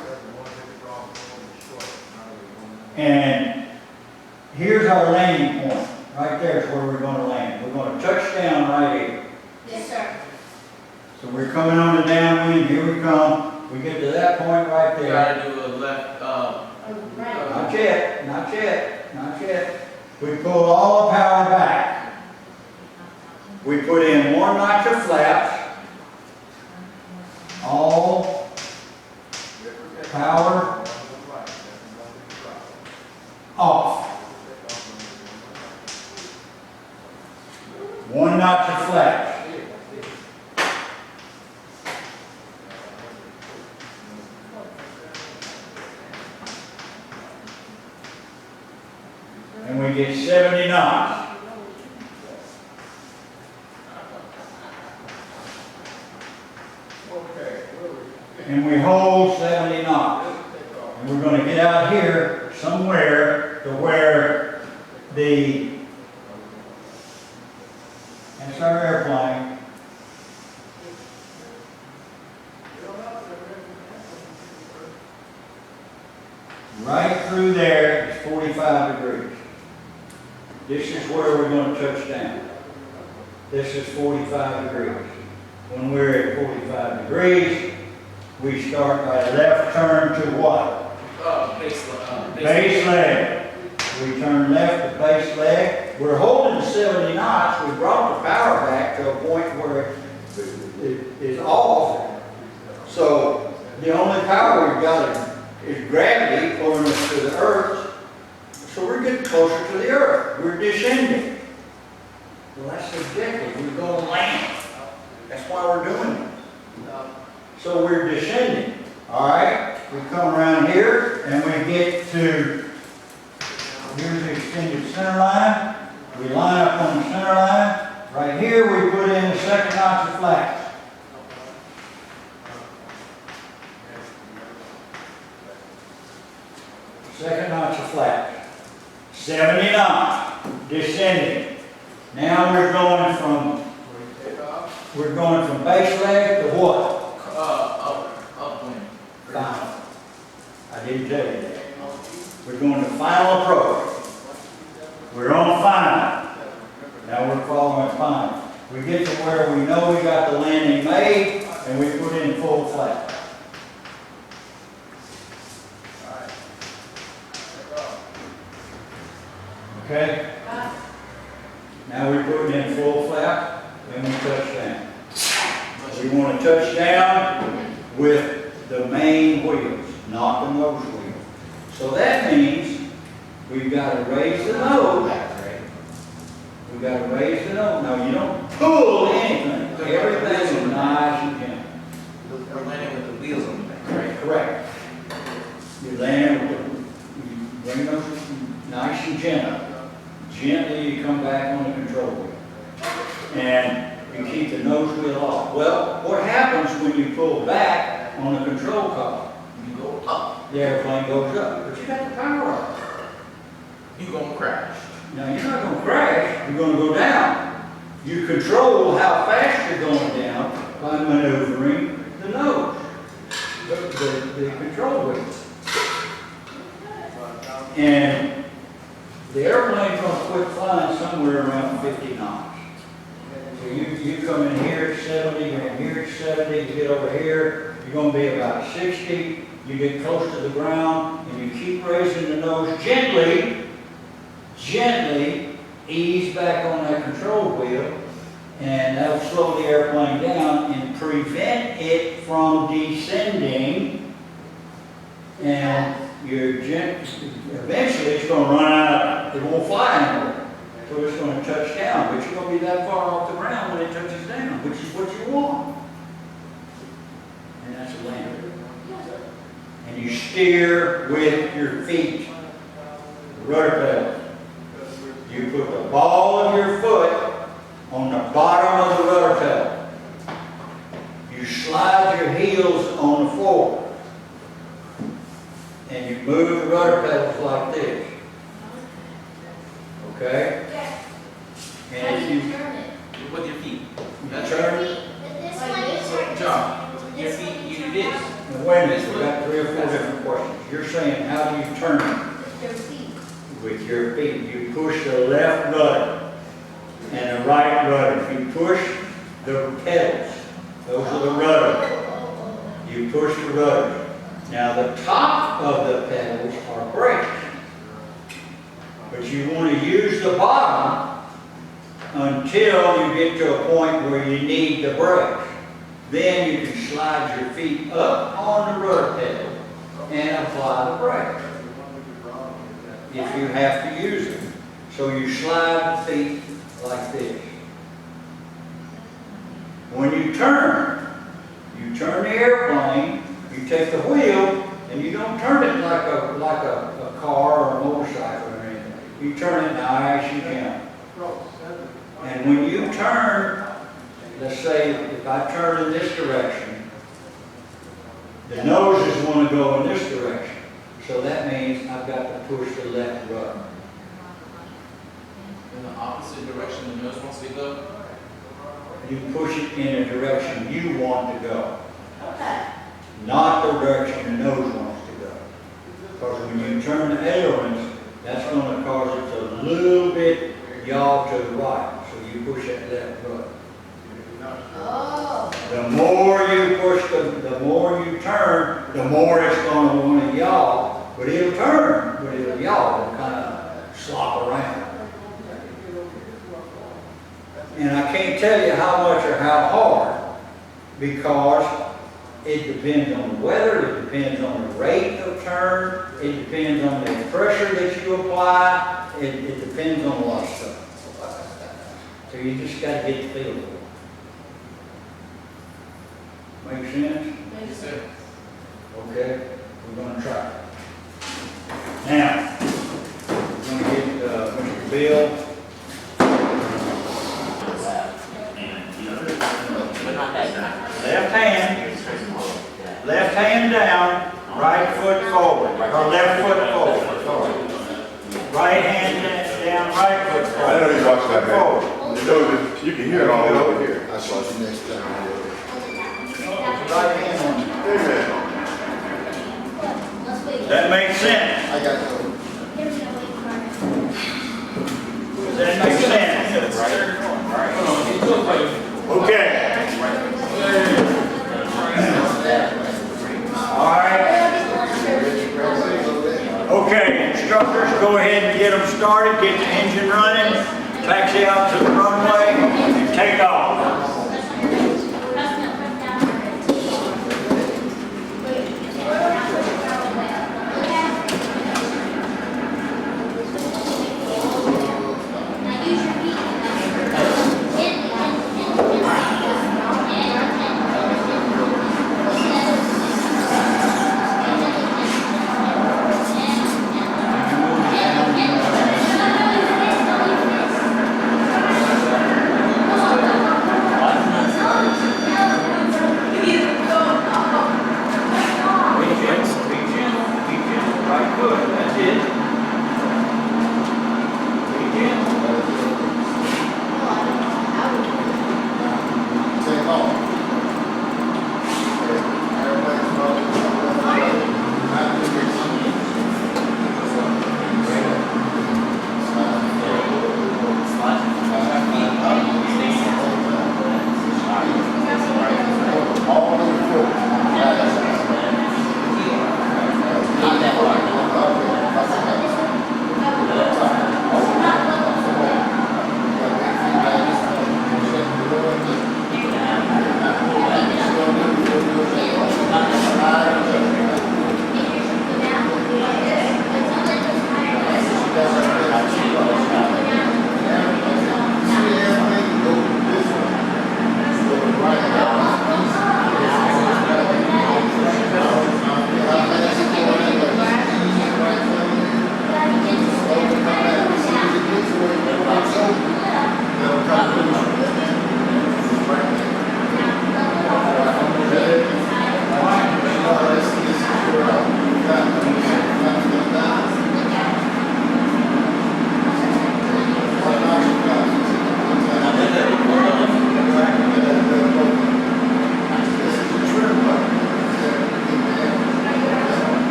And here's our landing point. Right there is where we're going to land. We're going to touch down right here. Yes, sir. So we're coming on the downwind. Here we come. We get to that point right You there. gotta do a left, Right. Not yet, not yet, not yet. We pull all the power back. We put in one notch of flaps. All power off. One notch of flaps. And we get 70 knots. And we hold 70 knots. And we're going to get out here somewhere to where that's our airplane. Right through there is 45 degrees. This is where we're going to touch down. This is 45 degrees. When we're at 45 degrees, we start by left turn to what? Base leg. We turn left to base leg. We're holding 70 knots. We brought the power back to a point where it is off. So the only power we've got is gravity pulling us to the earth. So we're getting closer to the earth. We're descending. Well, that's the objective. We're going to land. That's why we're doing it. So we're descending. All right? We come around here and we get to, here's the extended center line. We line up on the center line. Right here we put in the second notch of flaps. Second notch of flaps. 70 knots. Descending. Now we're going from base leg to what? Upwind. Final. I didn't tell you that. We're going to final approach. We're on final. Now we're following final. We get to where we know we got the landing made and we put in full flap. Okay? Now we're putting in full flap and we touch down. We want to touch down with the main wheels, not the nose wheel. So that means we've got to raise the nose gotta raise the nose. Now, you don't pull anything. Everything is nice and gentle. We're landing with the wheels on the back, right? Correct. You land with the, you bring those nice and gentle. Gently, you come back on the control wheel. And you keep the nose wheel off. Well, what happens when you pull back on the control column? You go up, The airplane goes up, but you got the power up. you gonna crash. Now, you're not gonna crash, you're gonna go down. You control how fast you're going down by maneuvering the nose, the control wheel. And the airplane's gonna quit flying somewhere around 50 knots. So you come in here at 70, you're in here at 70, you get over here, you're gonna be about 60, you get close to the ground, and you keep raising the nose gently, ease back on that control wheel, and that'll slow the airplane down and prevent it from descending. And eventually it's going to run out, it won't fly anymore. So it's going to touch down, but you're going to be that far off the ground when it touches down, which is what you want. And that's a land. And you steer with your feet, the rudder pedal. You put the ball of your foot on the bottom of the rudder pedal. You slide your heels on the floor. And you move the rudder pedals like this. Okay? How And do if you you turn it? With your feet. That's turn, This one is John, your feet, you do this. now wait a minute, we've got 3 or 4 different questions. You're saying, how do you turn it? your feet. With your feet. You push the left rudder and the right rudder. You push the pedals. Those are the rudder. You push the rudder. Now the top of the pedals are brakes. But you want to use the bottom until you get to a point where you need the brakes. Then you can slide your feet up on the rudder pedal and apply the brakes if you have to use it. So you slide the feet like this. When you turn the airplane, you take the wheel, and you don't turn it like a car or a motorcycle or anything. You turn it nice and gentle. And when you turn, let's say if I turn in this direction, the nose is going to go in this direction. So that means I've got to push the left rudder. In the opposite direction the nose wants to go. You push it in a direction you want to go, Okay. not the direction the nose wants to go. Because when you turn the ailerons, that's going to cause it to a little bit yaw to the right. So you push that left rudder. Oh. The more you push the more you turn, the more it's going to want to yaw. But it'll turn, but it'll yaw and kind of slop around. And I can't tell you how much or how hard, because it depends on the weather, it depends on the rate of turn, it depends on the pressure that you apply, it depends on a lot of stuff. So you just got to get the feel of it. Make sense? Yes, sir. Okay, we're going to try it. Now, we're going to get Mr. Bill. Left hand down, right foot forward, or left foot forward, sorry. Right hand down, right foot forward. I know you watched that, Forward. man. You can hear it all the way over here. I'll show you next time. Right hand on. Amen. That makes sense. I got you. Does that make sense? Okay. All right. Okay, instructors, go ahead and get them started, get the engine running, taxi out to the runway, and take off.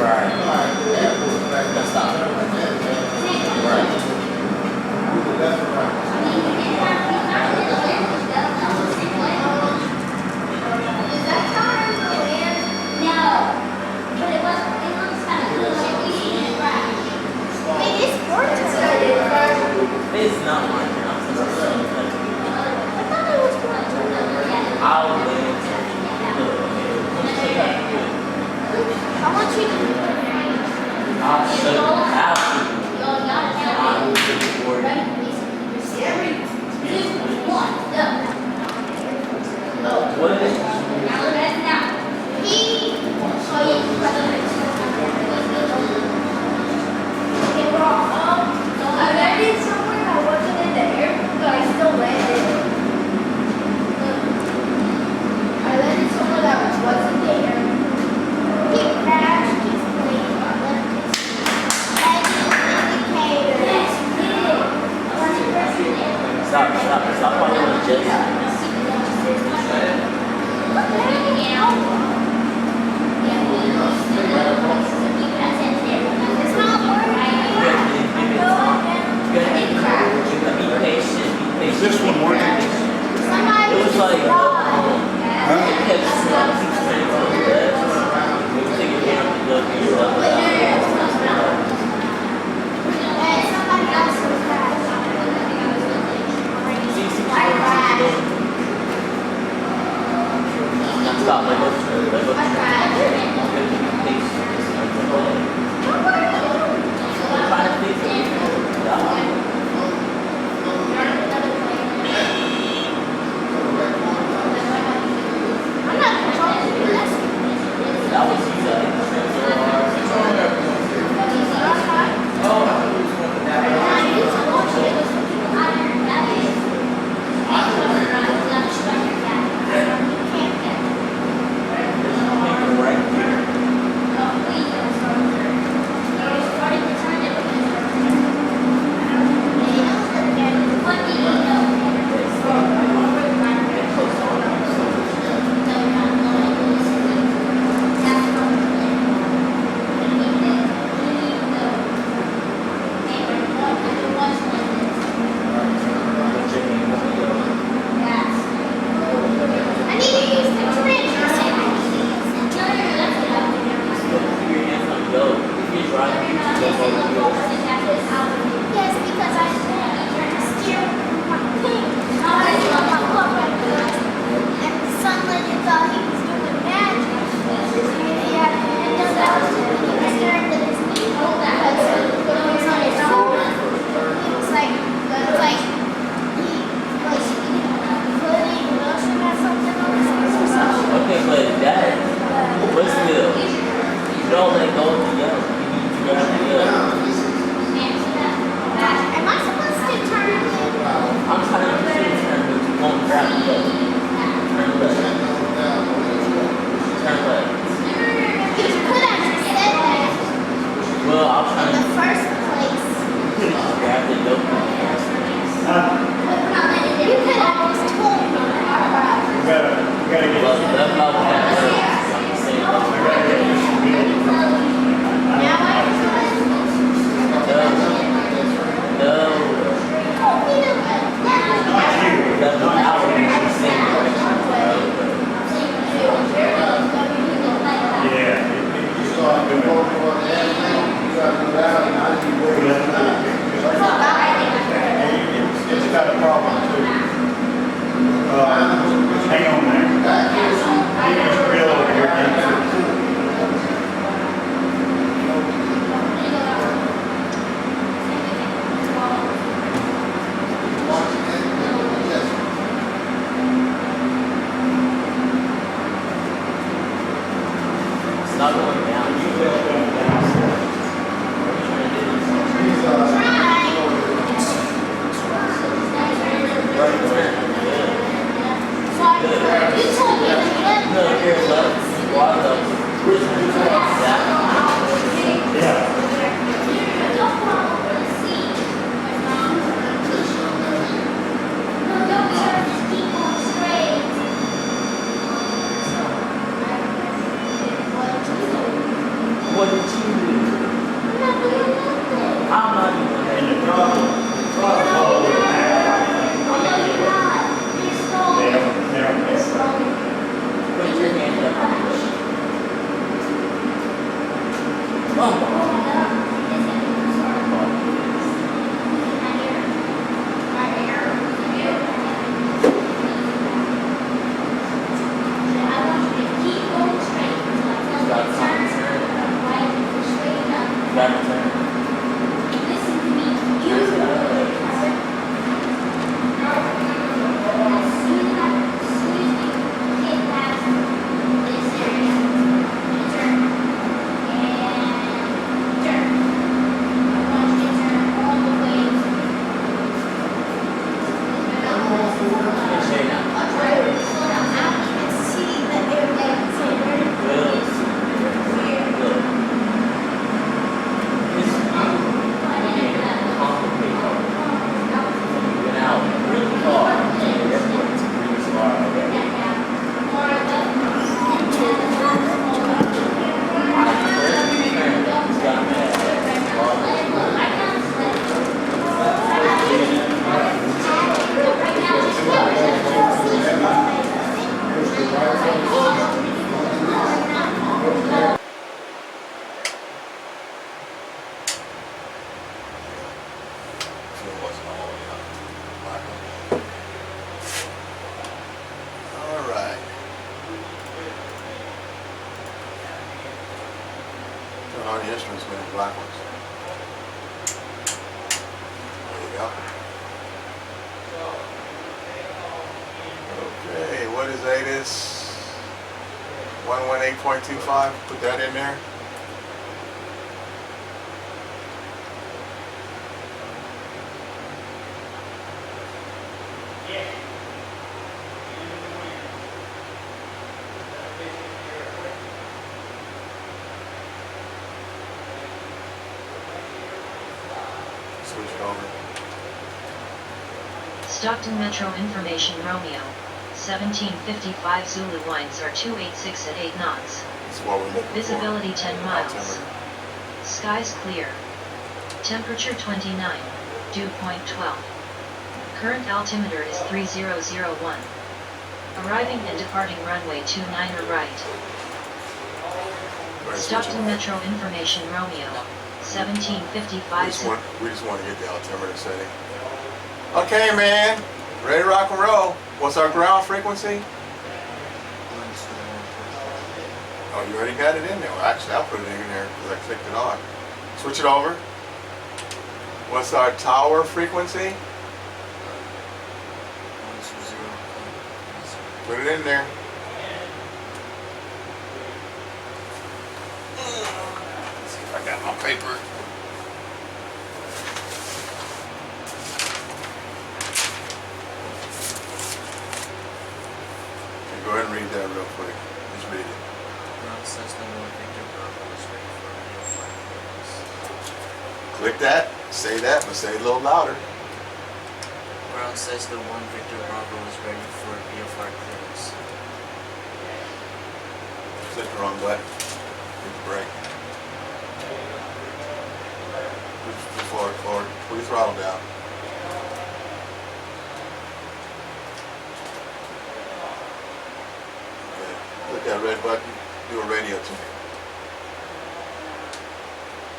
Right. Airport, right? That's not Right. That's right. It's not mine. I'm just saying that. I'll live. I'll show you how to. I will support what is I landed somewhere that wasn't in the airport, but I still landed. I landed somewhere that wasn't there. He crashed his plane, left his indicator. Stop following Jesse. It's not Is this one working? It was like, it kept straight from the left. We were taking care of the Stop, let go. Trying to fix it. That was you guys. Right here. Yes, because I steered my plane. And somebody thought he was doing magic. Yeah, and then that was I stared at his knee because it was on his shoulder. He was like he putting lotion or something on his face or something. Okay, but that, but still, you don't let go of the yellow. You need to grab the yellow. Am I supposed to turn it? I'm trying to get you to turn, but you won't grab the yellow. Turn left. Turn left. You could have just said that Well, I'll try in to the first place. grab the yellow. You could have just told me. We gotta get Well, that's how we have to. I'm saying, this. what did you do? I'm not doing nothing. I'm not even. And the throttle will act like, No, you're not. You're slow. they don't You're miss slow. Put your hand up on your shit. Oh. Got it. All right. Turn on the instruments when it's black ones. There you go. Okay, what is ATIS? 118.25, put that in there. Switch it over. Stockton Metro Information Romeo, 1755 Zulu winds are 286 at 8 knots. That's what we're looking for. Visibility 10 miles. Altimeter. Skies clear. Temperature 29, dew point 12. Current altimeter is 3001. Arriving and departing runway 29 right. Right, switch it Stockton over. Metro Information Romeo, 1755 Zulu. We just want to get the altimeter setting. Okay, man. Ready to rock and roll. What's our ground frequency? Oh, you already got it in there. Well, actually, I'll put it in there because I clicked it on. Switch it over. What's our tower frequency? Put it in there. Let's see if I got my paper. Okay, go ahead and read that real quick. Just read it. Click that, say that, but say it a little louder. Ground says the 1 Victor Bravo is ready for VFR clearance. Click the wrong button. Hit the brake. Push forward, forward. Pull your throttle down. Okay. Click that red button. Do a radio check.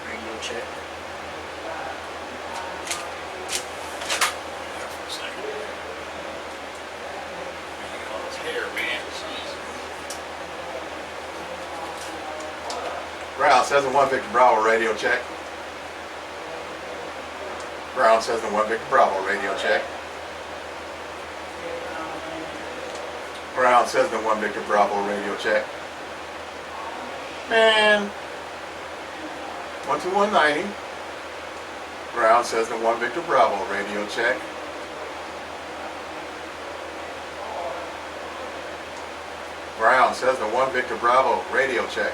Radio check. Ground says the 1 Victor Bravo radio check. Ground says the 1 Victor Bravo radio check. Ground says the 1 Victor Bravo radio check. Man. 12190. Ground says the 1 Victor Bravo radio check. Ground says the 1 Victor Bravo radio check.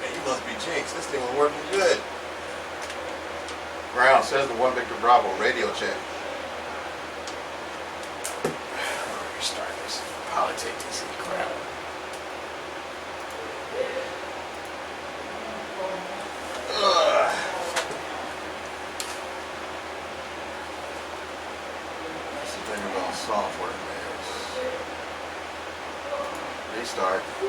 Man, you must be jinxed. This thing was working good. Ground says the 1 Victor Bravo radio check. Restart this. Politics and crap. There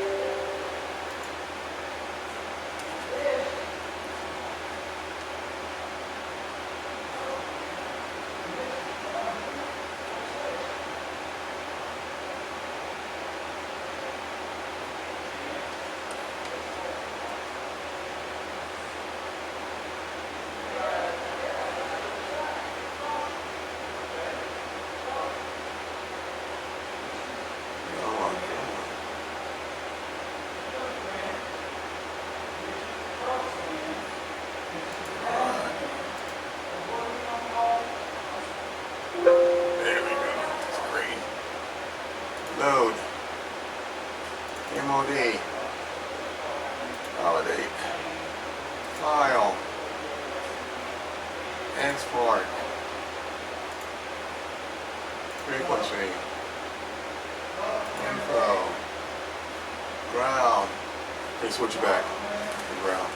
we go. It's green. Load. MOD. Validate. File. Export. Frequency. Info. Ground. Okay, switch it back to ground.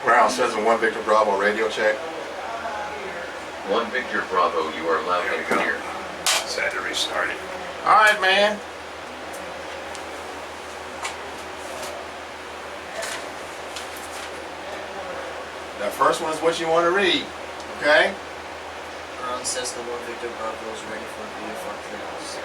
Ground says in 1 Victor Bravo radio check. 1 Victor Bravo, you are loud and clear. Just had to restart it. Alright, man. That first one is what you want to read, okay? Ground Cessna 1 Victor Bravo is ready for VFR clearance.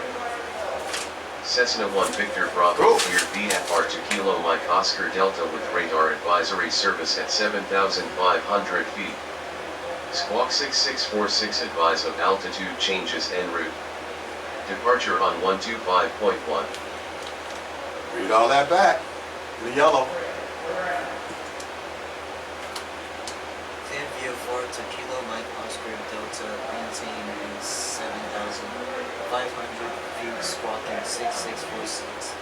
Cessna 1 Victor Bravo Cool. cleared VFR to Kilo Mike Oscar Delta with radar advisory service at 7,500 feet. Squawk 6646 advise of altitude changes en route. Departure on 125.1. Read all that back. The yellow. Clear VFR to Kilo Mike Oscar Delta, maintain in 7,500 feet, squawking 6646.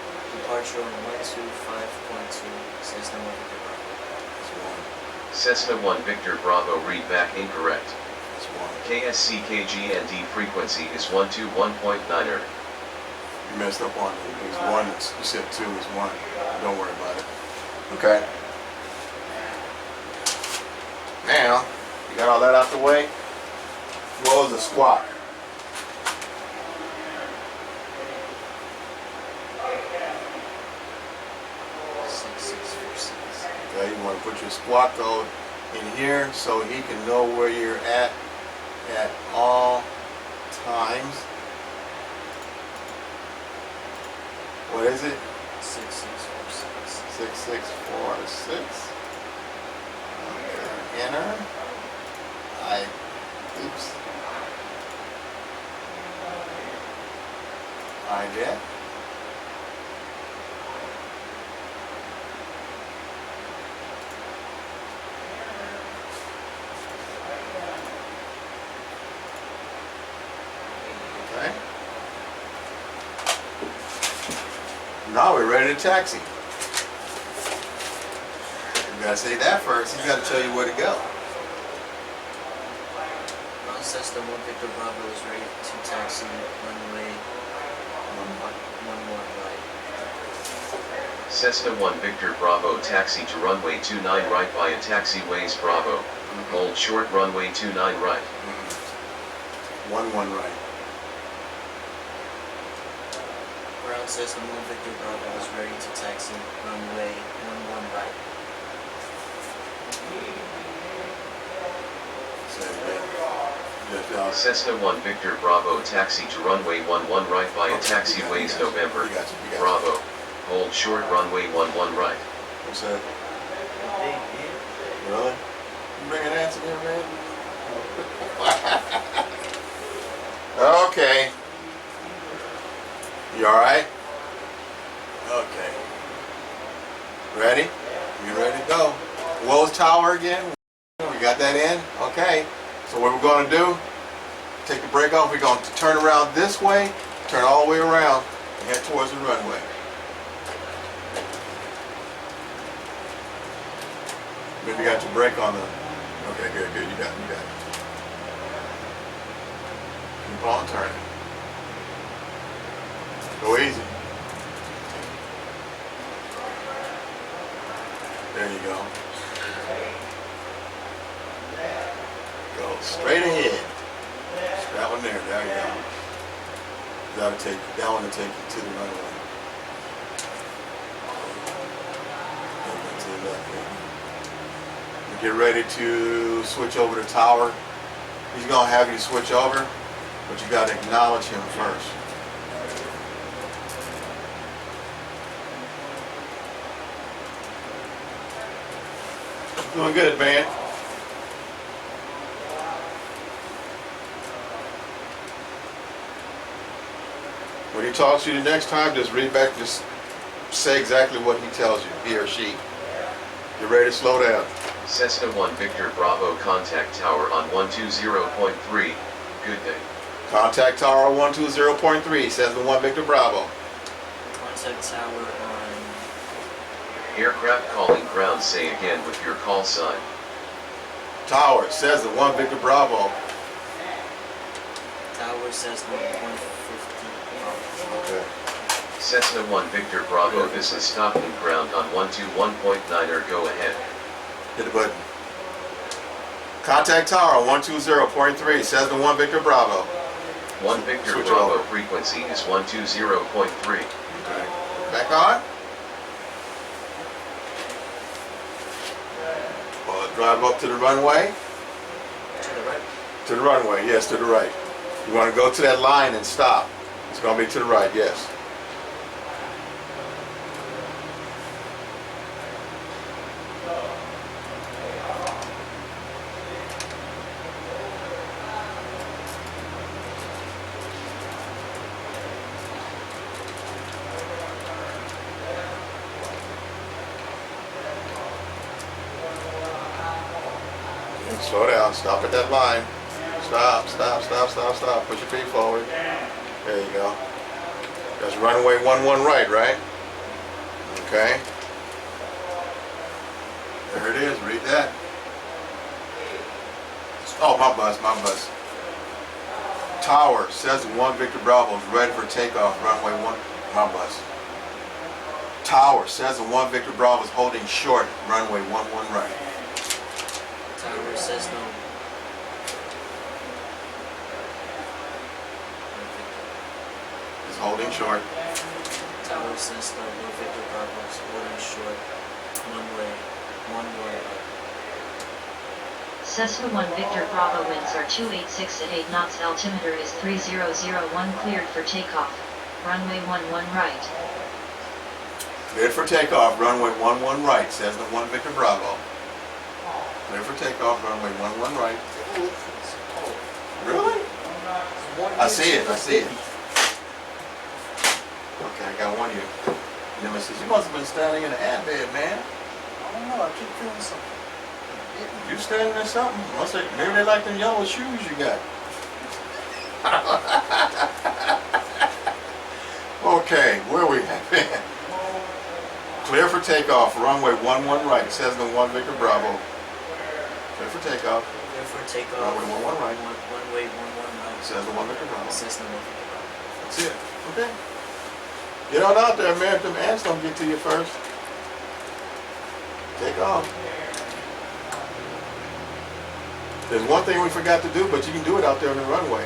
Departure on 125.2, Cessna 1 Victor Bravo. Cessna 1 Victor Bravo read back incorrect. That's one. KSC KGND frequency is 121.9er. You messed up on it. It was one. You said two is one. Don't worry about it. Okay. Now, you got all that out the way. What was the squawk? Okay, you want to put your squawk code in here so he can know where you're at all times. What is it? 6646. 6646. Okay, enter. Oops. I get. Okay. Now we're ready to taxi. You gotta say that first. He's gotta tell you where to go. Ground Cessna 1 Victor Bravo is ready to taxi runway 11 right. Cessna 1 Victor Bravo taxi to runway 29 right via taxiways Bravo. Hold short runway 29 right. 11 right. Ground Cessna 1 Victor Bravo is ready to taxi runway 11 right. Say it again. Lift out. Cessna 1 Victor Bravo taxi to runway 11 right via taxiways November. You got you. Bravo. Hold short runway 11 right. What's that? Really? You bring an answer here, man? Okay. You alright? Okay. Ready? You ready to go? Woes Tower again? We got that in? Okay. So what we're going to do, take the brake off, we're going to turn around this way, turn all the way around, and head towards the runway. Maybe you got your brake on the... Okay, good, you got it. Keep on turning. Go easy. There you go. Go straight ahead. That one there. There you go. That one will take you to the runway. And to the left there. You get ready to switch over the tower. He's gonna have you switch over, but you gotta acknowledge him first. Doing good, man. When he talks to you the next time, just read back, just say exactly what he tells you, he or she. You ready to slow down? Cessna 1 Victor Bravo contact tower on 120.3. Good day. Contact tower 120.3, says the 1 Victor Bravo. Contact tower on Aircraft calling ground, say again with your call sign. Tower, says the 1 Victor Bravo. tower says 150. Okay. Cessna 1 Victor Bravo, this is stopping ground on 121.9er, go ahead. Hit the button. Contact tower 120.3, says the 1 Victor Bravo. 1 Victor Switch Bravo, over. frequency is 120.3. Okay. Back on. Well, drive up to the runway. To the right. To the runway, yes, to the right. You want to go to that line and stop. It's going to be to the right, yes. Slow down, stop at that line. Stop, stop, stop, stop, stop. Push your feet forward. There you go. That's runway 11 right, right? Okay. There it is, read that. Oh, my bus. Tower, says the 1 Victor Bravo is ready for takeoff, runway 1, my bus. Tower, says the 1 Victor Bravo is holding short, runway 11 right. Tower says no. It's holding short. Tower says no. No Victor Bravo is holding short. One way. Cessna 1 Victor Bravo winds are 286 at 8 knots. Altimeter is 3001. Cleared for takeoff. Runway 11 right. Cleared for takeoff, runway 11 right, says the 1 Victor Bravo. Cleared for takeoff, runway 11 right. Really? I see it. Okay, I got one of you. And then says, you must have been standing in the ad bed, man. I don't know, I keep feeling something. You standing in something? Maybe they like them yellow shoes you got. Okay, where we at? Clear for takeoff, runway 11 right, says the 1 Victor Bravo. Clear for takeoff. Clear for takeoff. Runway 11 right. One way, 11 right. Says the 1 Victor Bravo. Says no Victor Bravo. That's it. Okay. Get on out there, man. If them ants don't get to you first. Take off. There's one thing we forgot to do, but you can do it out there on the runway.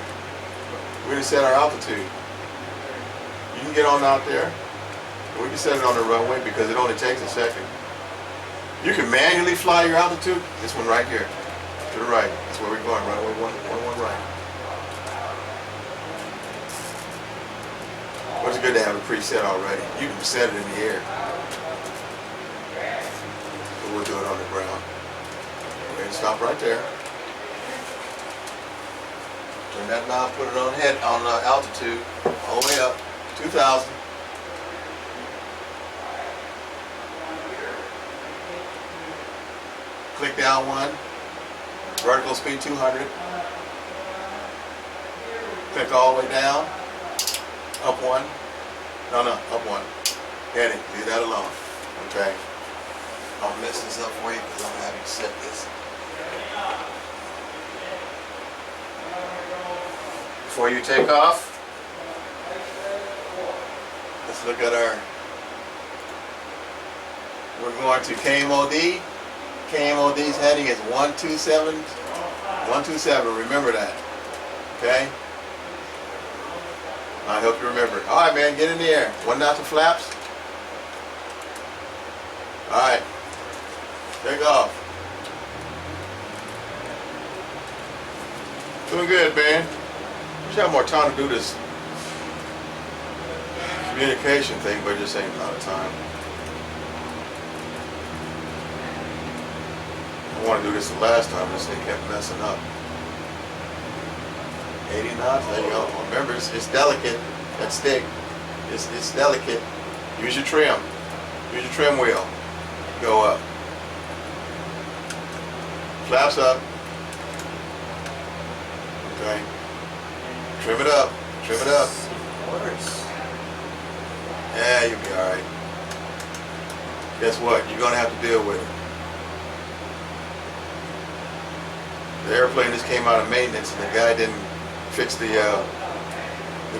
We're going to set our altitude. You can get on out there. We can set it on the runway because it only takes a second. You can manually fly your altitude. This one right here. To the right. That's where we're going. Runway 11 right. Well, it's good to have a preset already. You can set it in the air. But we'll do it on the ground. Go ahead and stop right there. Turn that knob, put it on altitude, all the way up, 2,000. Click down one, vertical speed 200. Click all the way down, up one. No, up one. Heading, leave that alone. Okay. I'll mess this up for you because I'm having to set this. Before you take off, let's look at we're going to KMOD. KMOD's heading is 127, remember that, okay? I hope you remember it. All right, man, get in the air. 1 knot to flaps. All right, take off. Doing good, man. Wish I had more time to do this communication thing, but it just ain't a lot of time. I want to do this the last time, this thing kept messing up. 80 knots, there you go. Remember, it's delicate, that stick. It's delicate. Use your trim. Use your trim wheel. Go up. Flaps up. Okay. Trim it up. Trim it up. Worse. Yeah, you'll be alright. Guess what? You're gonna have to deal with it. The airplane just came out of maintenance and the guy didn't fix the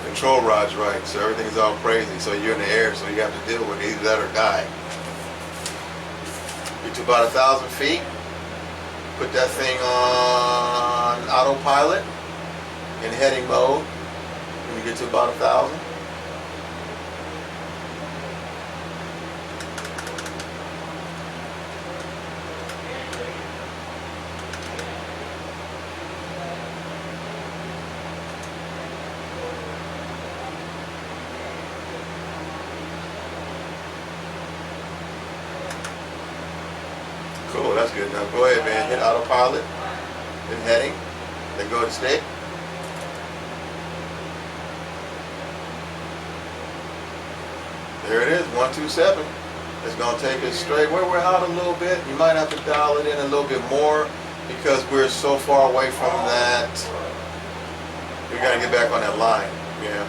control rods right, so everything's all crazy. So you're in the air, so you have to deal with it, either that or die. Get to about 1,000 feet. Put that thing on autopilot in heading mode. When you get to about 1,000. Cool, that's good. Now go ahead, man. Hit autopilot. Hit heading. Then go to stick. There it is, 127. It's gonna take us straight. We're out a little bit. You might have to dial it in a little bit more because we're so far away from that. We gotta get back on that line. Yeah.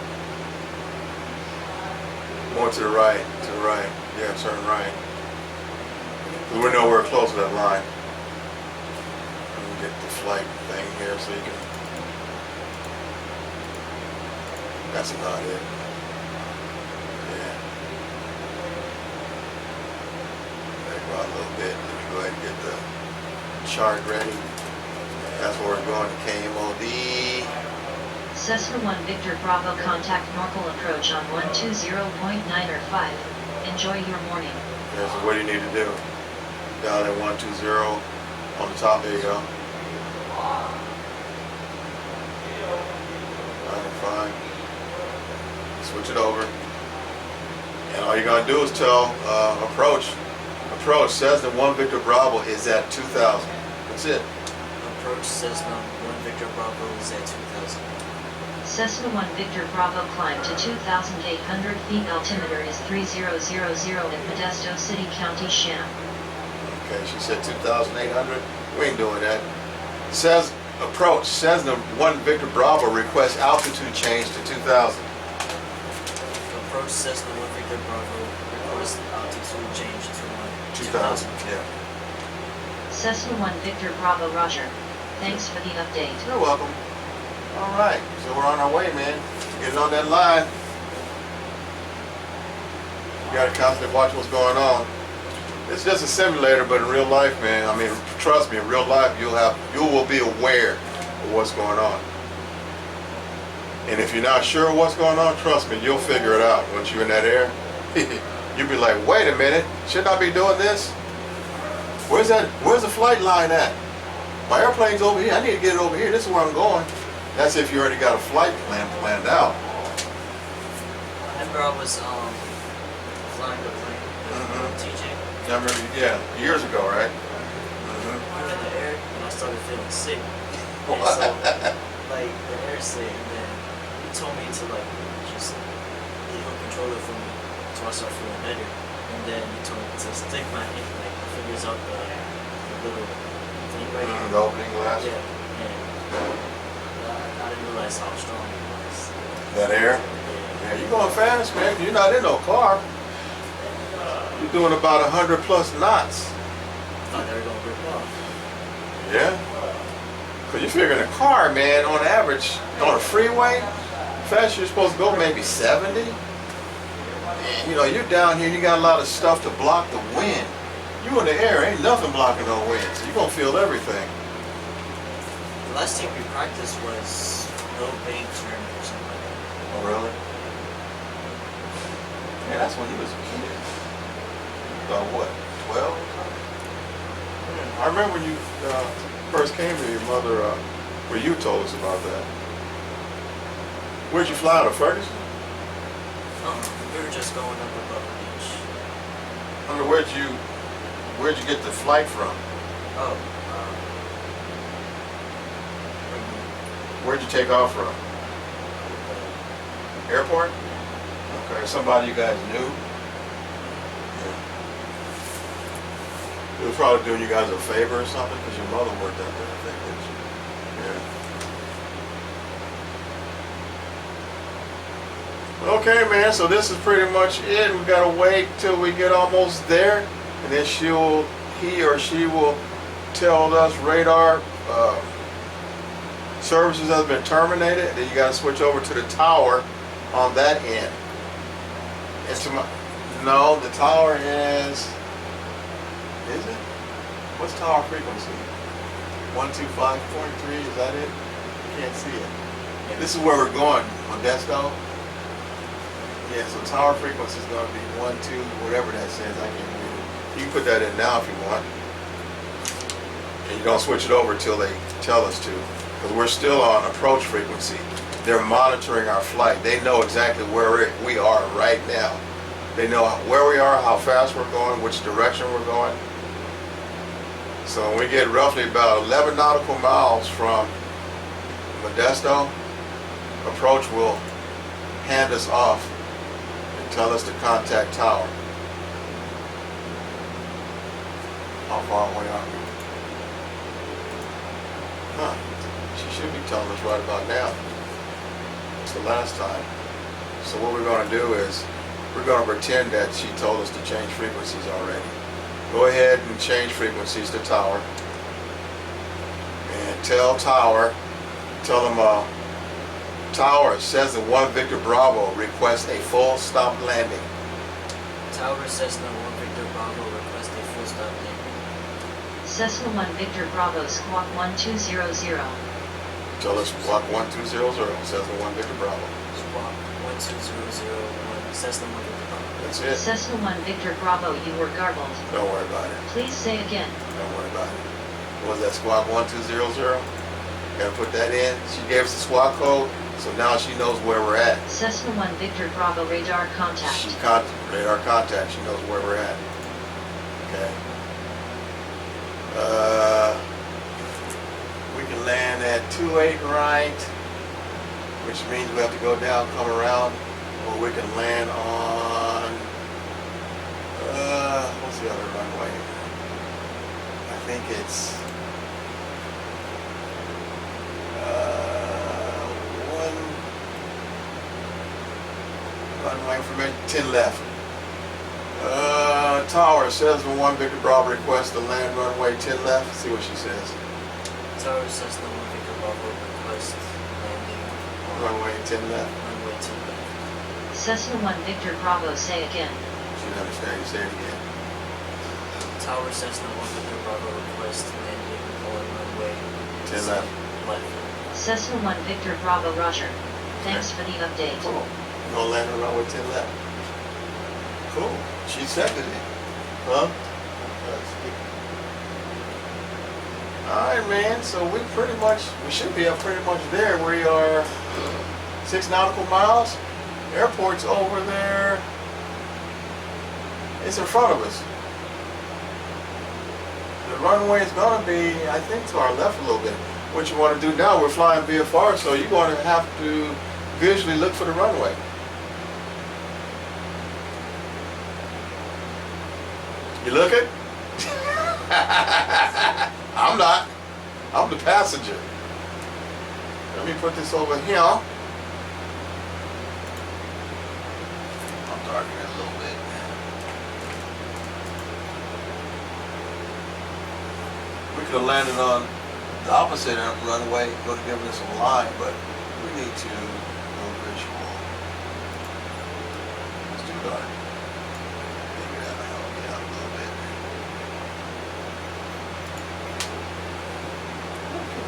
More to the right. To the right. Yeah, turn right. We're nowhere close to that line. Let me get the flight thing here so you can. That's about it. Yeah. Back out a little bit. Let me go ahead and get the chart ready. That's where we're going to KMOD. Cessna 1 Victor Bravo, contact normal approach on 120.9 or 5. Enjoy your morning. Yeah, so what do you need to do? Dial in 120 on the top. There you go. Fine. Switch it over. And all you're going to do is tell approach Cessna 1 Victor Bravo is at 2,000. That's it. Approach Cessna 1 Victor Bravo is at 2,000. Cessna 1 Victor Bravo, climb to 2,800 feet. Altimeter is 3000 at Modesto City, County Sham. Okay, she said 2,800. We ain't doing that. Says approach Cessna 1 Victor Bravo, request altitude change to 2,000. Approach Cessna 1 Victor Bravo, request altitude change to 2,000. Yeah. Cessna 1 Victor Bravo, roger. Thanks for the update. You're welcome. All right, so we're on our way, man. Getting on that line. You gotta constantly watch what's going on. It's just a simulator, but in real life, man, I mean, trust me, in real life, you will be aware of what's going on. And if you're not sure what's going on, trust me, you'll figure it out once you're in that air. You'll be like, wait a minute, shouldn't I be doing this? Where's the flight line at? My airplane's over here, I need to get it over here, this is where I'm going. That's if you already got a flight planned out. I remember I was flying the plane with TJ. I remember, yeah, years ago, right? We were in the air and I started feeling sick. And What? so, like, the air sick, and then he told me to, like, just he'll control it for me until I start feeling better. And then he told me to stick my hand, like, my fingers up the little thing right here. The opening glass. Yeah, and I didn't realize how strong it was. That air? Yeah, you're going fast, man. You're not in no car. You're doing about 100 plus knots. I thought they were going to rip off. Yeah? Because you figure in a car, man, on average, on a freeway, fast you're supposed to go maybe 70. And, you know, you're down here, you got a lot of stuff to block the wind. You in the air, ain't nothing blocking no wind, so you're going to feel everything. The last thing we practiced was no bank turn or something like that. Oh, really? Yeah, that's when he was a kid. About what, 12 or something? Yeah. I remember when you first came here, your mother, well, you told us about that. Where'd you fly out of, Ferguson? We were just going up above the beach. I mean, where'd you get the flight from? Oh, Where'd you take off from? Airport? Okay, somebody you guys knew? Yeah. It was probably doing you guys a favor or something, because your mother worked out there, I think, didn't she? Yeah. Okay, man, so this is pretty much it. We gotta wait till we get almost there, and then he or she will tell us radar services have been terminated. Then you gotta switch over to the tower on that end. No, the tower is it? What's tower frequency? 125.3, is that it? You can't see it. And this is where we're going, Modesto. Yeah, so tower frequency is gonna be 12, whatever that says, I can't read it. You can put that in now if you want. And you don't switch it over till they tell us to. Because we're still on approach frequency. They're monitoring our flight. They know exactly where we are right now. They know where we are, how fast we're going, which direction we're going. So when we get roughly about 11 nautical miles from Modesto, approach will hand us off and tell us to contact tower. How far away are we? Huh. She should be telling us right about now. It's the last time. So what we're going to do is we're going to pretend that she told us to change frequencies already. Go ahead and change frequencies to tower. And tell tower, tell them, tower, says the 1 Victor Bravo requests a full stop landing. Tower Cessna 1 Victor Bravo request a full stop landing. Cessna 1 Victor Bravo Squawk 1200. Tell us squawk 1200, Cessna 1 Victor Bravo. Squawk 12001 Cessna 1 Victor Bravo. That's it. Cessna 1 Victor Bravo, you were garbled. Don't worry about it. Please say again. Don't worry about it. What was that, squawk 1200? Gotta put that in. She gave us the squawk code, so now she knows where we're at. Cessna 1 Victor Bravo radar contact. Radar contact, she knows where we're at. Okay. We can land at 28 right, which means we have to go down, come around, or we can land on, what's the other runway? I think it's, runway information, 10 left. Tower says the 1 Victor Bravo requests to land runway 10 left. See what she says. Tower Cessna 1 Victor Bravo request landing on Runway 10 left. runway 10 left. Cessna 1 Victor Bravo, say again. She didn't understand. You say it again. Tower Cessna 1 Victor Bravo request landing on runway 10 left. left. Cessna 1 Victor Bravo, roger. Thanks for the update. Cool. We're gonna land on runway 10 left. Cool. She accepted it. Huh? Alright, man, so we should be up pretty much there. We are 6 nautical miles. Airport's over there. It's in front of us. The runway is gonna be, I think, to our left a little bit. What you want to do now, we're flying VFR, so you're going to have to visually look for the runway. You looking? I'm not. I'm the passenger. Let me put this over here. I'm darkening it a little bit. We could have landed on the opposite runway, would have given us a line, but we need to go visual. It's too dark. Maybe that'll help me out a little bit.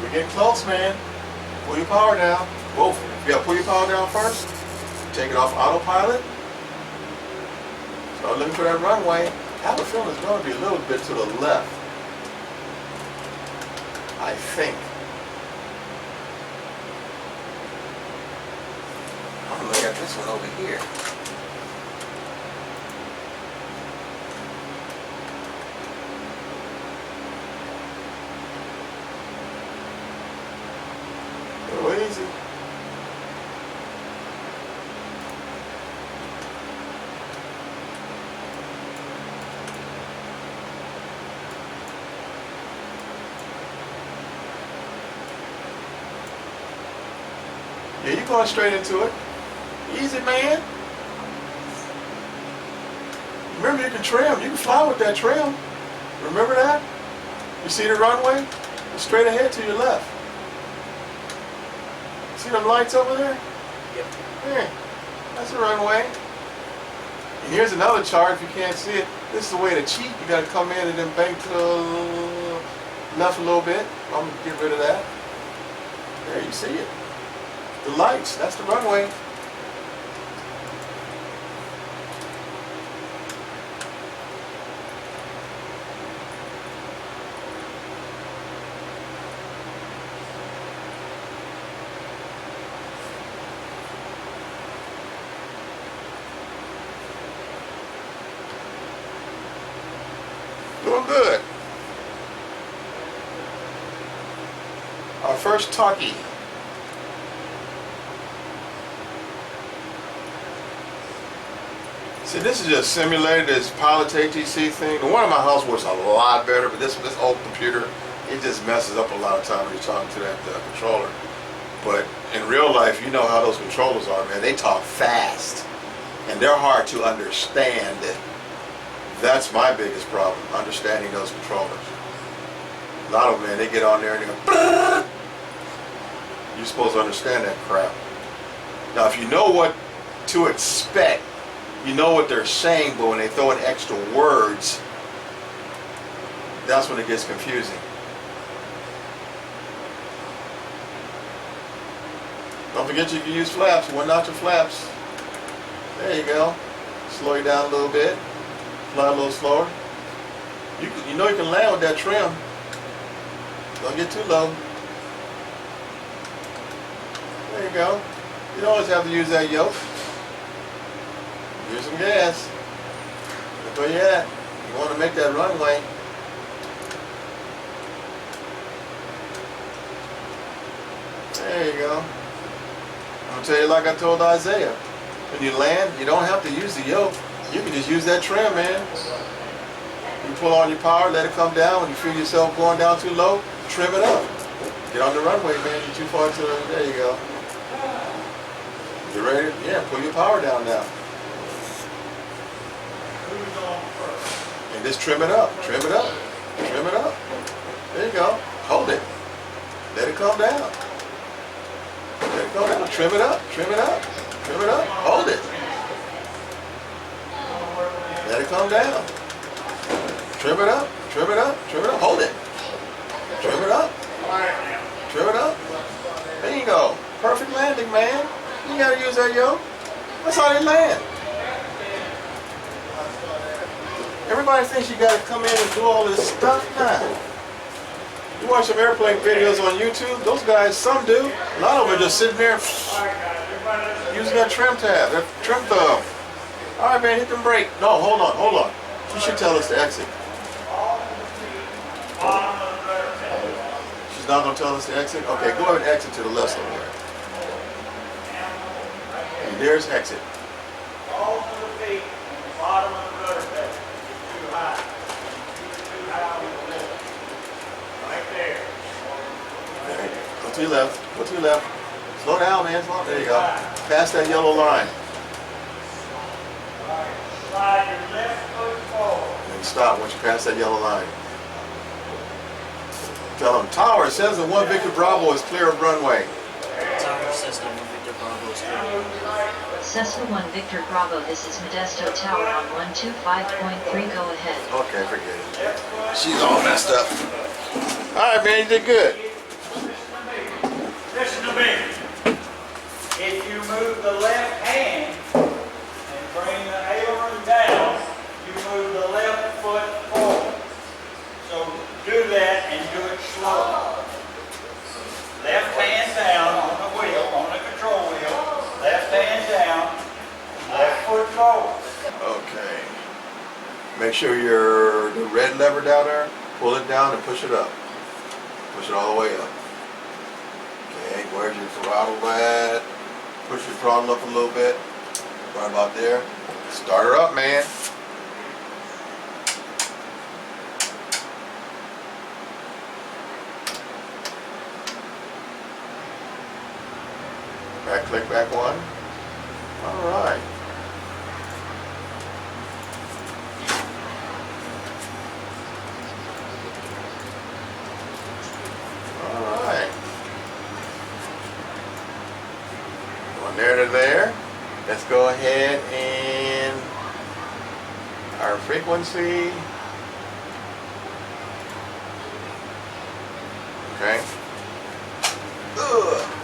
We're getting close, man. Pull your power down. Whoa, you gotta pull your power down first. Take it off autopilot. looking for that runway. I have a feeling it's going to be a little bit to the left. I think. I'm going to look at this one over here. Go easy. Yeah, you're going straight into it. Easy, man. Remember, you can trim. You can fly with that trim. Remember that? You see the runway? It's straight ahead to your left. See them lights over there? Yep. Yeah, that's the runway. And here's another chart if you can't see it. This is the way to cheat. You got to come in and then bank to the left a little bit. I'm going to get rid of that. There, you see it. The lights, that's the runway. Doing good. Our first talkie. See, this is just simulated, this pilot ATC thing. The one in my house works a lot better, but this old computer, it just messes up a lot of time when you're talking to that controller. But in real life, you know how those controllers are, man. They talk fast, and they're hard to understand. That's my biggest problem, understanding those controllers. A lot of them, man, they get on there and they go, you're supposed to understand that crap. Now, if you know what to expect, you know what they're saying, but when they throw in extra words, that's when it gets confusing. Don't forget you can use flaps, 1 notch of flaps. There you go. Slow you down a little bit. Fly a little slower. You know you can land with that trim. Don't get too low. There you go. You don't always have to use that yoke. Use some gas. Look where you at. You want to make that runway. There you go. I'm going to tell you like I told Isaiah. When you land, you don't have to use the yoke. You can just use that trim, man. You pull on your power, let it come down. When you feel yourself going down too low, trim it up. Get on the runway, man. You're too far to the... There you go. You ready? Yeah, pull your power down now. And just trim it up, trim it up, trim it up. There you go. Hold it. Let it come down. Let it come down. Trim it up, trim it up, trim it up. Hold it. Let it come down. Trim it up, trim it up, trim it up. Hold it. Trim it up. Trim it up. There you go. Perfect landing, man. You gotta use that yoke. That's how they land. Everybody thinks you gotta come in and do all this stuff. Nah. You watch some airplane videos on YouTube, those guys, some do. A lot of them are just sitting there using that trim tab, that trim thumb. All right, man, hit the brake. No, hold on, hold on. You should tell us to exit. She's not gonna tell us to exit? Okay, go ahead and exit to the left somewhere. And there's exit. All to the feet, bottom of the rudder pedal. Too high. Too high on the left. Right there. Okay. Go to your left. Go to your left. Slow down, man. Slow. There you go. Pass that yellow line. Slide your left foot forward. And stop once you pass that yellow line. Tell them, tower, it says that 1 Victor Bravo is clear of runway. Tower Cessna 1 Victor Bravo is clear. Cessna 1 Victor Bravo, this is Modesto Tower on 125.3, go ahead. Okay, forget it. She's all messed up. All right, man, you did good. Listen to me. If you move the left hand and bring the aileron down, Okay. Make sure the red lever down there, pull it down and push it up. Push it all the way up. Okay, where's your throttle at? Push your throttle up a little bit. Right about there. Start her up, man. Back click, back one. All right. All right. From there to there. Let's go ahead and our frequency. Okay. Ugh.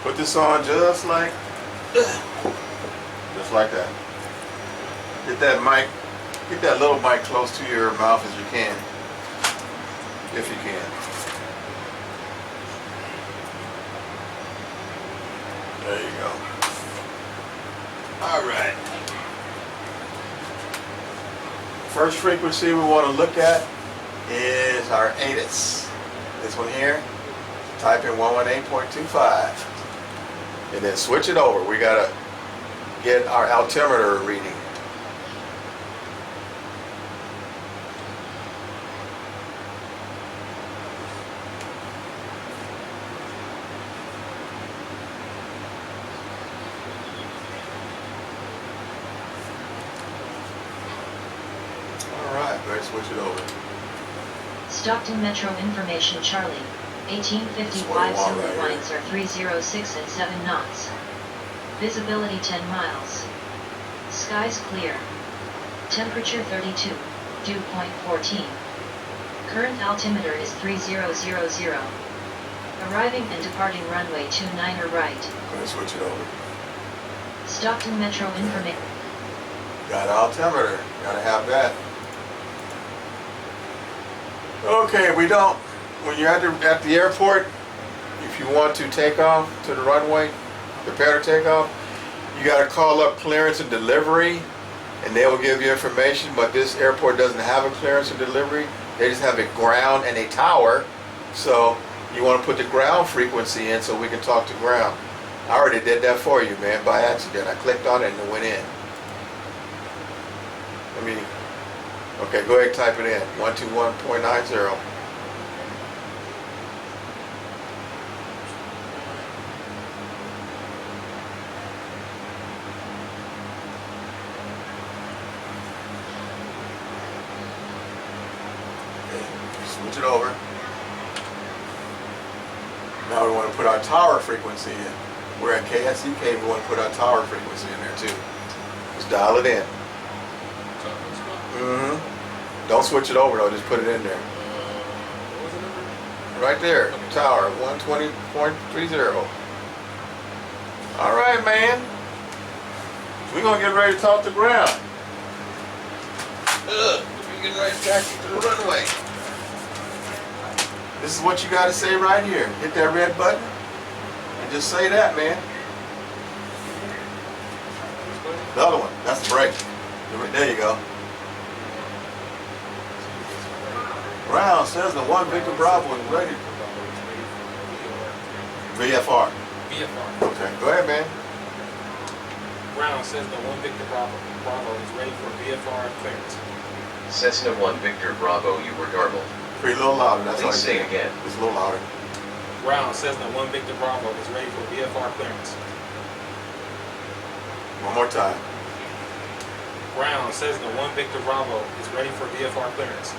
Put this on just like that. Get that mic, get that little mic close to your mouth as you can, if you can. There you go. All right. First frequency we want to look at is our ATIS. This one here. Type in 118.25. And then switch it over. We gotta get our altimeter reading. Alright, let's switch it over. Stockton Metro Information Charlie. 1855 solar winds are 306 and 7 knots. Visibility 10 miles. Skies clear. Temperature 32. Dew point 14. Current altimeter is 3000. Arriving and departing runway 29er right. Let's switch it over. Stockton Metro Information. Got altimeter. Gotta have that. Okay, we don't. When you're at the airport, if you want to take off to the runway, prepare to take off, you got to call up clearance and delivery, and they will give you information. But this airport doesn't have a clearance and delivery. They just have a ground and a tower. So you want to put the ground frequency in so we can talk to ground. I already did that for you, man, by accident. I clicked on it and it went in. Okay, go ahead and type it in. 121.90. Switch it over. Now we want to put our tower frequency in. We're at KSCK, we want to put our tower frequency in there too. Just dial it in. Don't switch it over though, just put it in there. Right there, tower, 120.30. Alright, man. We're going to get ready to talk to ground. We're getting ready to taxi to the runway. This is what you got to say right here. Hit that red button and just say that, man. The other one, that's the brake. There you go. Ground says the 1 Victor Bravo is ready. VFR. Okay, go ahead, man. Ground says the 1 Victor Bravo is ready for VFR clearance. Cessna 1 Victor Bravo, you were garbled. Pretty little louder, that's all. Please say again. It's a little louder. Ground says the 1 Victor Bravo is ready for VFR clearance. One more time. Ground says the 1 Victor Bravo is ready for VFR clearance.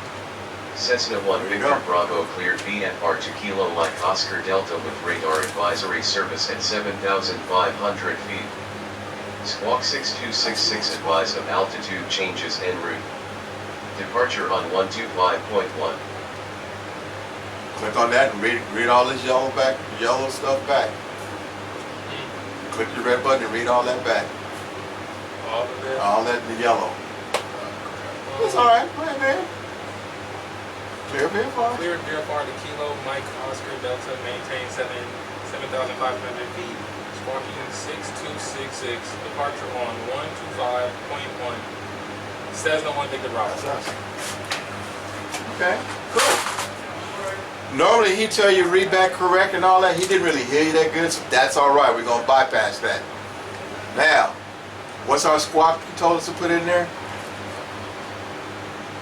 Cessna 1 Victor Bravo cleared VFR to Kilo Mike Oscar Delta with radar advisory service at 7,500 feet. Squawk 6266 advise of altitude changes en route. Departure on 125.1. Click on that and read all this yellow stuff back. Click the red button and read all that back. All of it? All that in the yellow. It's alright, go ahead, man. Clear VFR. Clear VFR to Kilo Mike Oscar Delta, maintain 7,500 feet. squawking 6266, departure on 125.1, Cessna 1 Victor Bravo. Okay, cool. Normally he'd tell you read back correct and all that. He didn't really hear you that good, so that's all right. We're gonna bypass that. Now, what's our squawk you told us to put in there?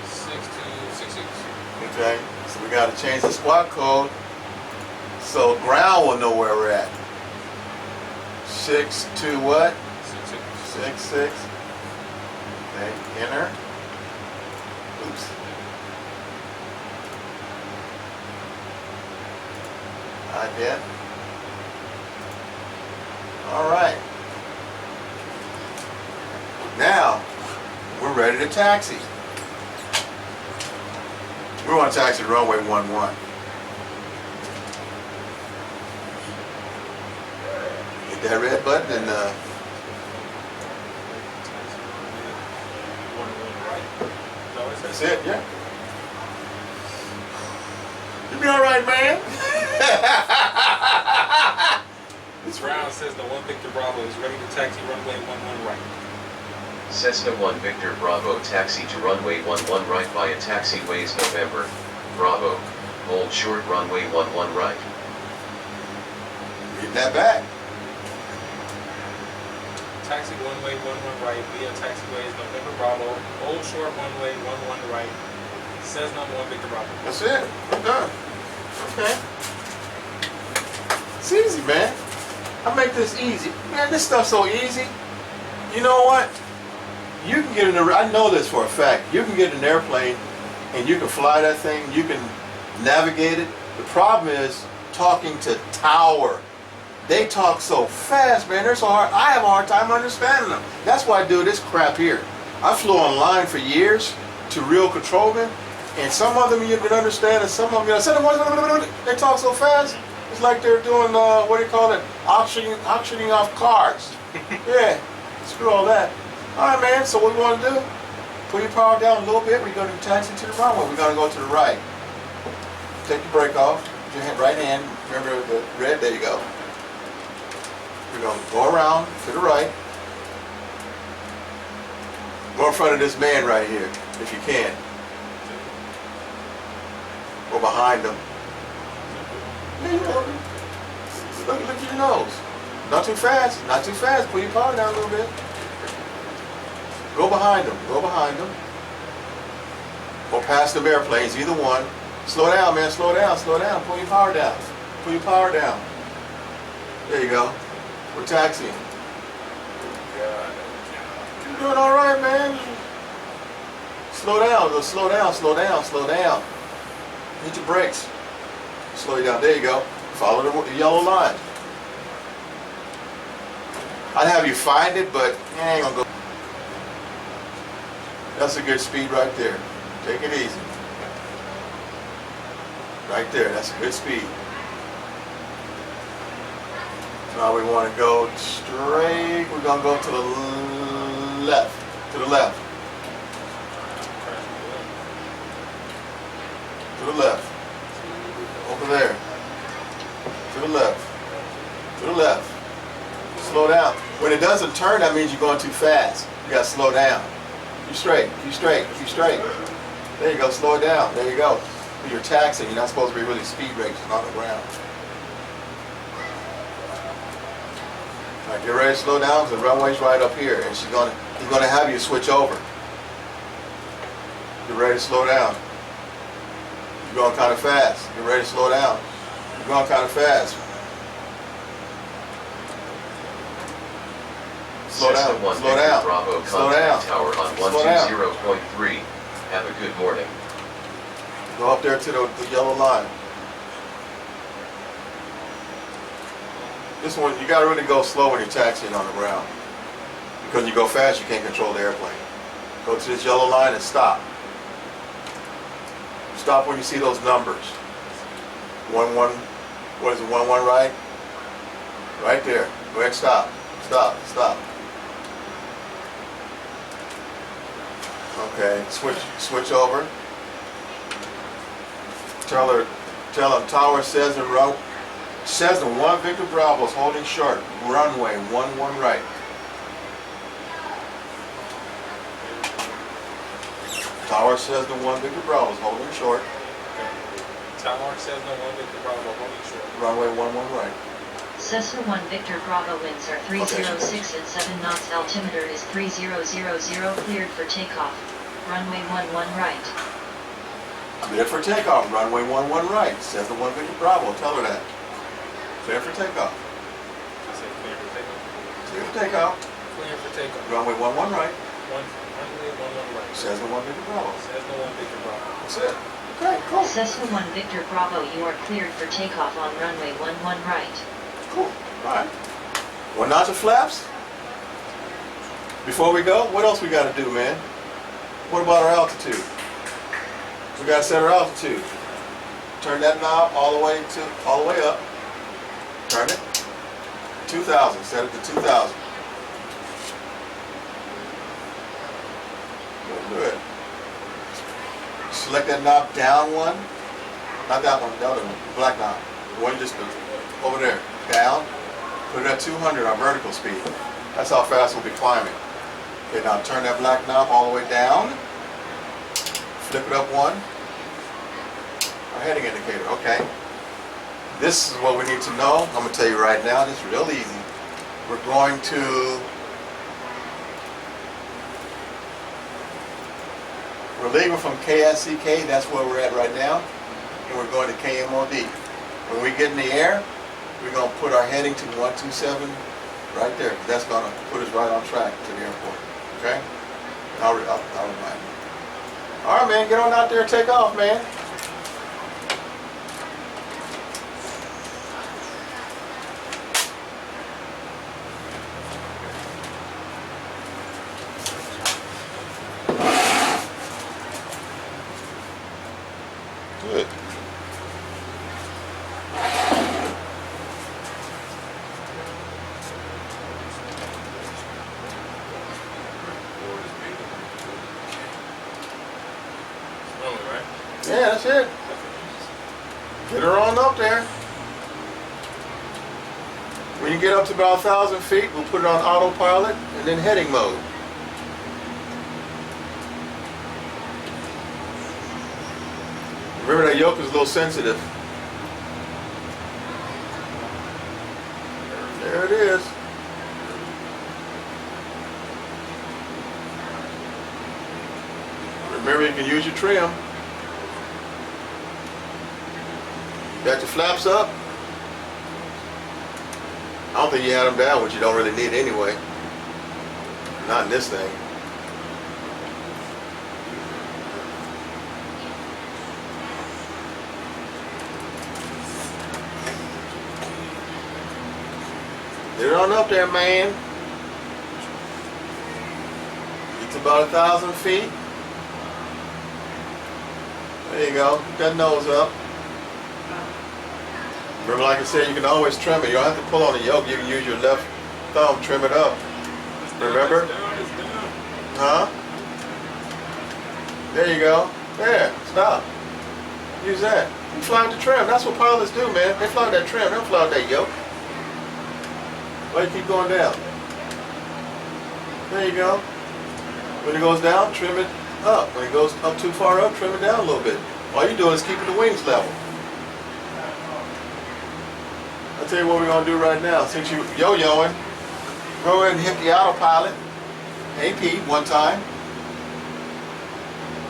6266. Okay, so we gotta change the squawk code so ground will know where we're at. 62 what? 66. Okay, enter. Oops. I did. All right. Now, we're ready to taxi. We want to taxi runway 11. Hit that red button and that's it, yeah. You be all right, man. This round says the 1 Victor Bravo is ready to taxi runway 11 right. Cessna 1 Victor Bravo taxi to runway 11 right via taxiways November, Bravo, hold short runway 11 right. Read that back. Taxi runway 11 right via taxiways November Bravo, hold short runway 11 right, Cessna 1 Victor Bravo. That's it. We're done. Okay. It's easy, man. I make this easy. Man, this stuff's so easy. You know what? You can get in I know this for a fact. You can get in an airplane and you can fly that thing. You can navigate it. The problem is talking to tower. They talk so fast, man. They're so hard. I have a hard time understanding them. That's why I do this crap here. I flew online for years to real controlman, and some of them you can understand, and some of them they talk so fast. It's like they're doing what do you call it? Auctioning off cars. Yeah, screw all that. All right, man. So what we want to do? Put your power down a little bit. We're going to taxi to the runway. We're going to go to the right. Take your brake off. Put your right hand. Remember the red. There you go. We're going to go around to the right. Go in front of this man right here, if you can. Go behind him. Look at your nose. Not too fast. Not too fast. Put your power down a little bit. Go behind him. Go behind him. Or past them airplanes, either one. Slow down, man. Slow down. Slow down. Pull your power down. Pull your power down. There you go. We're taxiing. You're doing all right, man. Slow down. Go slow down. Slow down. Slow down. Hit your brakes. Slow you down. There you go. Follow the yellow line. I'd have you find it, but you ain't gonna go. That's a good speed right there. Take it easy. Right there. That's a good speed. Now we want to go straight. We're going to go to the left. To the left. To the left. Over there. To the left. To the left. Slow down. When it doesn't turn, that means you're going too fast. You got to slow down. Keep straight. Keep straight. Keep straight. There you go. Slow it down. There you go. You're taxiing. You're not supposed to be really speed racing on the ground. Alright, get ready to slow down. The runway's right up here, and he's gonna have you switch over. Get ready to slow down. You're going kind of fast. Get ready to slow down. You're going kind of fast. Slow down. Slow down. Bravo Slow down. Tower on 120.3. Have a good morning. Go up there to the yellow line. This one, you gotta really go slow when you're taxiing on the ground. Because when you go fast, you can't control the airplane. Go to this yellow line and stop. Stop when you see those numbers. 11, what is it, 11 right? Right there. Go ahead, stop. Stop, stop. Okay, switch over. Tell them tower says and route Cessna 1 Victor Bravo is holding short. Runway 11 right. Tower Cessna 1 Victor Bravo is holding short. Tower Cessna 1 Victor Bravo holding short. Runway 11 right. Cessna 1 Victor Bravo winds are 306 at 7 knots. Altimeter is 3000, cleared for takeoff. Runway 11 right. Clear for takeoff. Runway 11 right. Cessna 1 Victor Bravo. Tell her that. Clear for takeoff. I said clear for takeoff. Clear for takeoff. Clear for takeoff. Runway 11 right. Runway 11 right. Cessna 1 Victor Bravo. Cessna 1 Victor Bravo. That's it. Okay, cool. Cessna 1 Victor Bravo, you are cleared for takeoff on runway 11 right. Cool. All right. 1 notch of flaps. Before we go, what else we got to do, man? What about our altitude? We got to set our altitude. Turn that knob all the way up. Turn it. 2,000. Set it to 2,000. Good. Select that knob down one. Not that one, the other one. Black knob. The one just over there. Down. Put it at 200 on vertical speed. That's how fast we'll be climbing. Okay, now turn that black knob all the way down. Flip it up one. Our heading indicator, okay. This is what we need to know. I'm going to tell you right now, this is real easy. We're going to, we're leaving from KSCK, that's where we're at right now, and we're going to KMOD. When we get in the air, we're going to put our heading to 127 right there. That's going to put us right on track to the airport, okay? I'll remind you. All right, man, get on out there and take off, man. Good. Yeah, that's it. Get her on up there. When you get up to about 1,000 feet, we'll put it on autopilot and then heading mode. Remember that yoke is a little sensitive. There it is. Remember, you can use your trim. Got your flaps up? I don't think you had them down, which you don't really need anyway. Not in this thing. Get it on up there, man. Get to about 1,000 feet. There you go. Get that nose up. Remember, like I said, you can always trim it. You don't have to pull on the yoke. You can use your left thumb, trim it up. Remember? Huh? There you go. There. Stop. Use that. You fly with the trim. That's what pilots do, man. They fly with that trim. They don't fly with that yoke. Why you keep going down? There you go. When it goes down, trim it up. When it goes up too far up, trim it down a little bit. All you're doing is keeping the wings level. I'll tell you what we're going to do right now. Since you're yo-yoing, go ahead and hit the autopilot, AP, one time.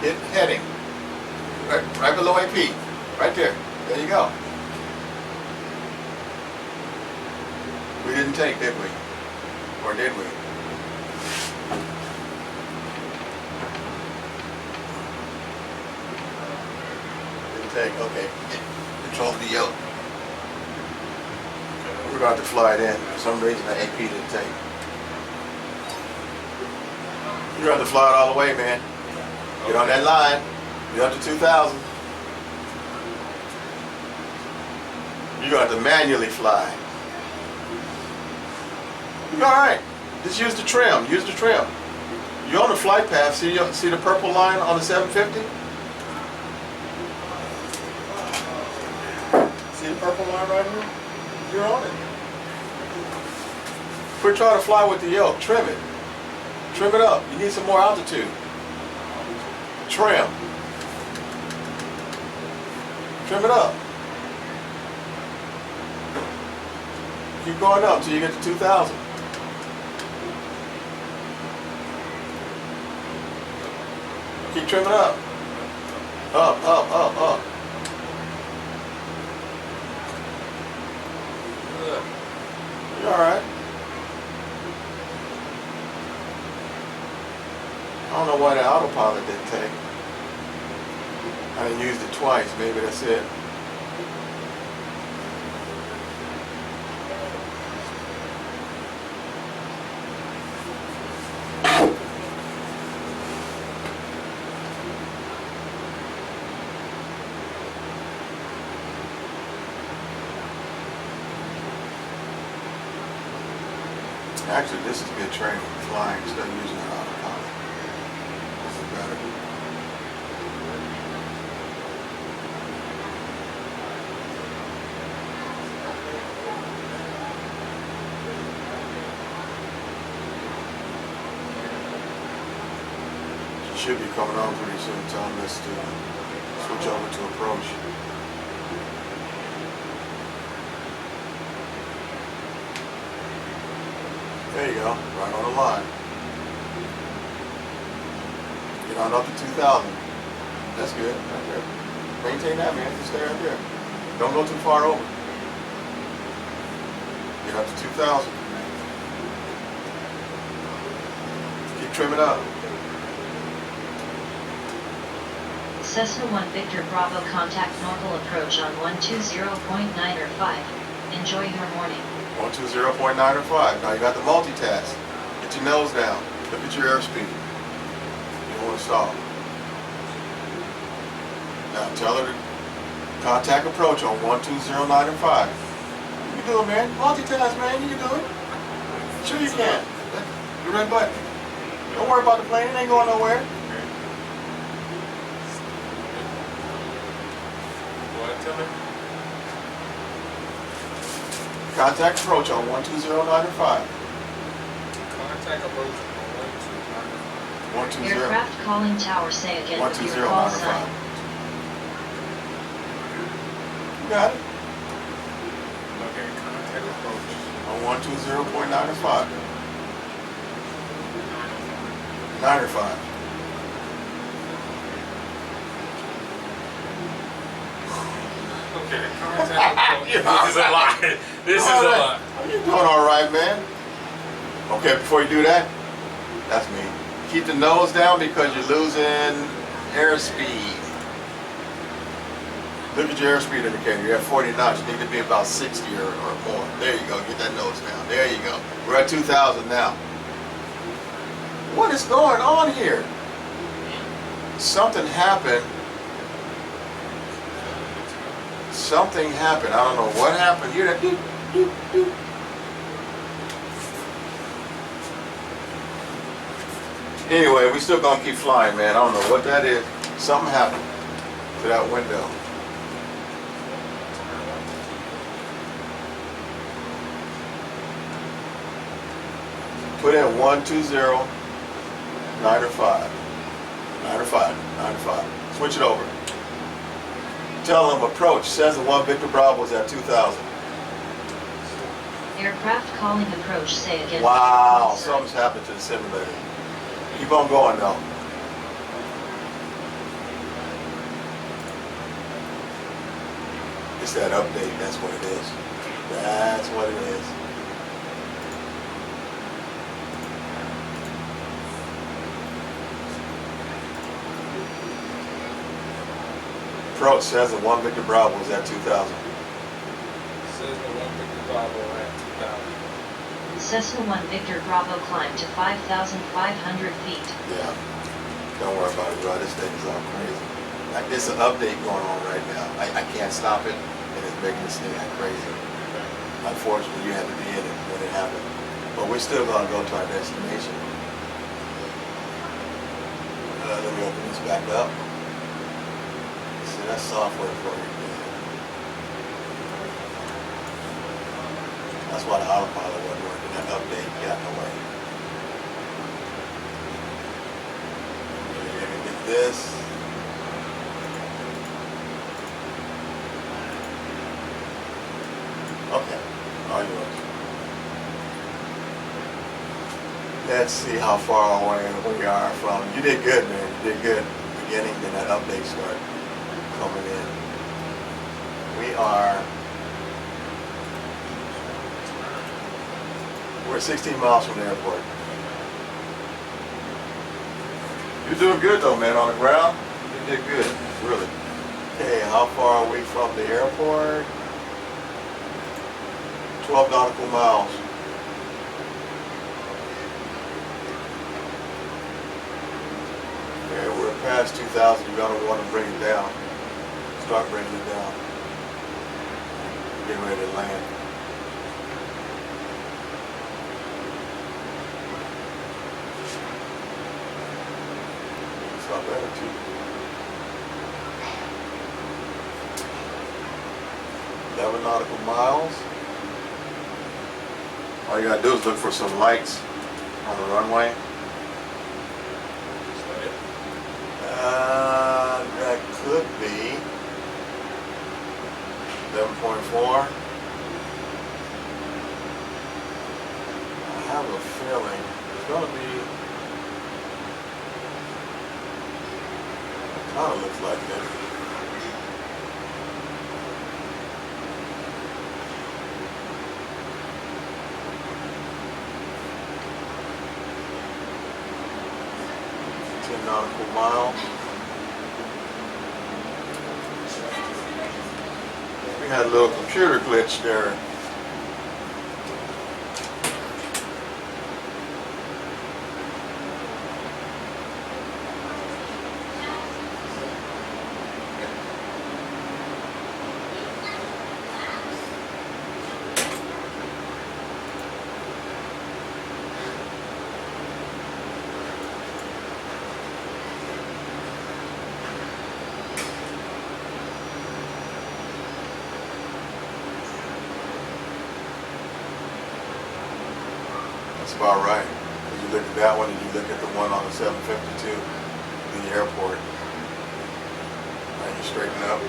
Hit heading. Right below AP. Right there. There you go. We didn't take, did we? Or did we? Didn't take, okay. Control the yoke. We're about to fly it in. For some reason the AP didn't take. You're going to fly it all the way, man. Get on that line. Get up to 2,000. You're going to have to manually fly. Alright, just use the trim, use the trim. You're on the flight path, see the purple line on the 750? See the purple line right here? You're on it. Quit trying to fly with the yoke. Trim it. Trim it up. You need some more altitude. Trim. Trim it up. Keep going up until you get to 2,000. Keep trimming up. Up, up, up, up. You're alright. I don't know why the autopilot didn't take. I didn't use it twice, maybe that's it. Actually, this is good training, flying instead of using an autopilot. This is better. She should be coming on pretty soon, telling us to switch over to approach. There you go, right on the line. Get on up to 2,000. That's good, right there. Maintain that, man. Just stay right there. Don't go too far over. Get up to 2,000. Keep trimming up. Cessna 1 Victor Bravo, contact normal approach on 120.9 or 5. Enjoy your morning. 120.9 or 5. Now you got the multitask. Get your nose down. Look at your airspeed. You don't want to stall. Now tell her to contact approach on 120.9 or 5. You can do it, man. Multitask, man. You can do it. Sure you can. The red button. Don't worry about the plane. It ain't going nowhere. What, tell me? Contact approach on 120.9 or 5. Contact approach on 120. Aircraft calling tower, say again with your 120.9 call or sign. 5. You got it. Okay, contact approach. On 120.9 or 5. 9 or 5. Okay, contact approach. This is a lot. This is a lot. You're doing all right, man. Okay, before you do that, that's me. Keep the nose down because you're losing airspeed. Look at your airspeed indicator. You're at 40 knots. You need to be about 60 or more. There you go. Get that nose down. There you go. We're at 2,000 now. What is going on here? Something happened. Something happened. I don't know what happened. Hear that? Doop, doop, doop. Anyway, we still gonna keep flying, man. I don't know what that is. Something happened to that window. Put in 120, 9 or 5. 9 or 5, 9 or 5. Switch it over. Tell them approach. Says the 1 Victor Bravo is at 2,000. Aircraft calling approach, say again. Wow, something's happened to the simulator. Keep on going though. It's that update, that's what it is. That's what it is. Approach says the 1 Victor Bravo is at 2,000. Says the 1 Victor Bravo at 2,000. Cessna 1 Victor Bravo, climb to 5,500 feet. Yeah. Don't worry about it, bro. This thing is all crazy. Like, there's an update going on right now. I can't stop it, and it's making this thing act crazy. Unfortunately, you had to be in it when it happened. But we're still going to go to our destination. Let me open this back up. See, that's software for you. That's why the autopilot wasn't working. That update got in the way. Okay, let me get this. Okay, all yours. Let's see how far away we are from. You did good, man. You did good. Beginning, then that update started coming in. We're 16 miles from the airport. You're doing good though, man, on the ground. You did good, really. Okay, how far are we from the airport? 12 nautical miles. Okay, we're past 2,000. You're gonna want to bring it down. Start bringing it down. Get ready to land. It's not better too. 11 nautical miles. All you gotta do is look for some lights on the runway. That could be 11.4. I have a feeling it's gonna be, it kind of looks like this. Nautical miles. We had a little computer glitch there. That's about right. You look at that one and you look at the one on the 752, the airport. And you straighten up.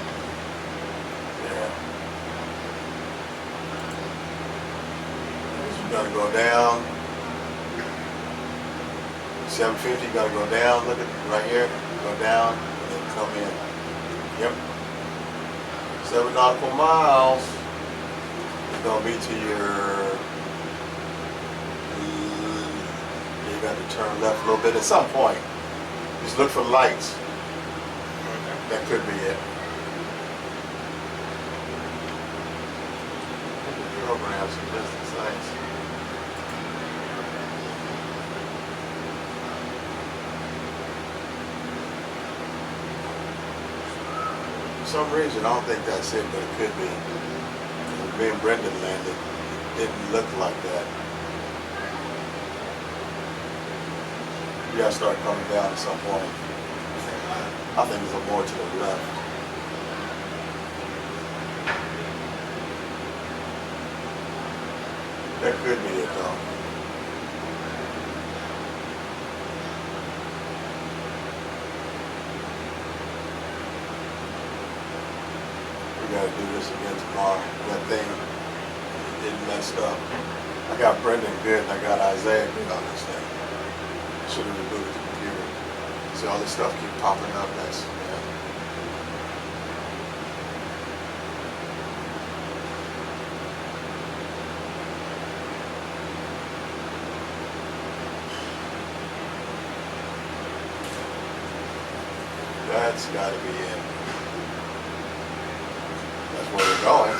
Yeah. You gotta go down. 750, you gotta go down. Look at right here. Go down and then come in. Yep. 7 nautical miles is gonna be to your. You got to turn left a little bit at some point. Just look for lights. That could be it. Programs and distance sites. For some reason, I don't think that's it, but it could be. When me and Brendan landed, it didn't look like that. You gotta start coming down at some point. I think there's more to the left. That could be it though. We gotta do this again tomorrow. That thing didn't messed up. I got Brendan good and I got Isaiah good on this thing. Should have rebooted the computer. See all this stuff keep popping up. That's yeah. That's got to be it. That's where we're going.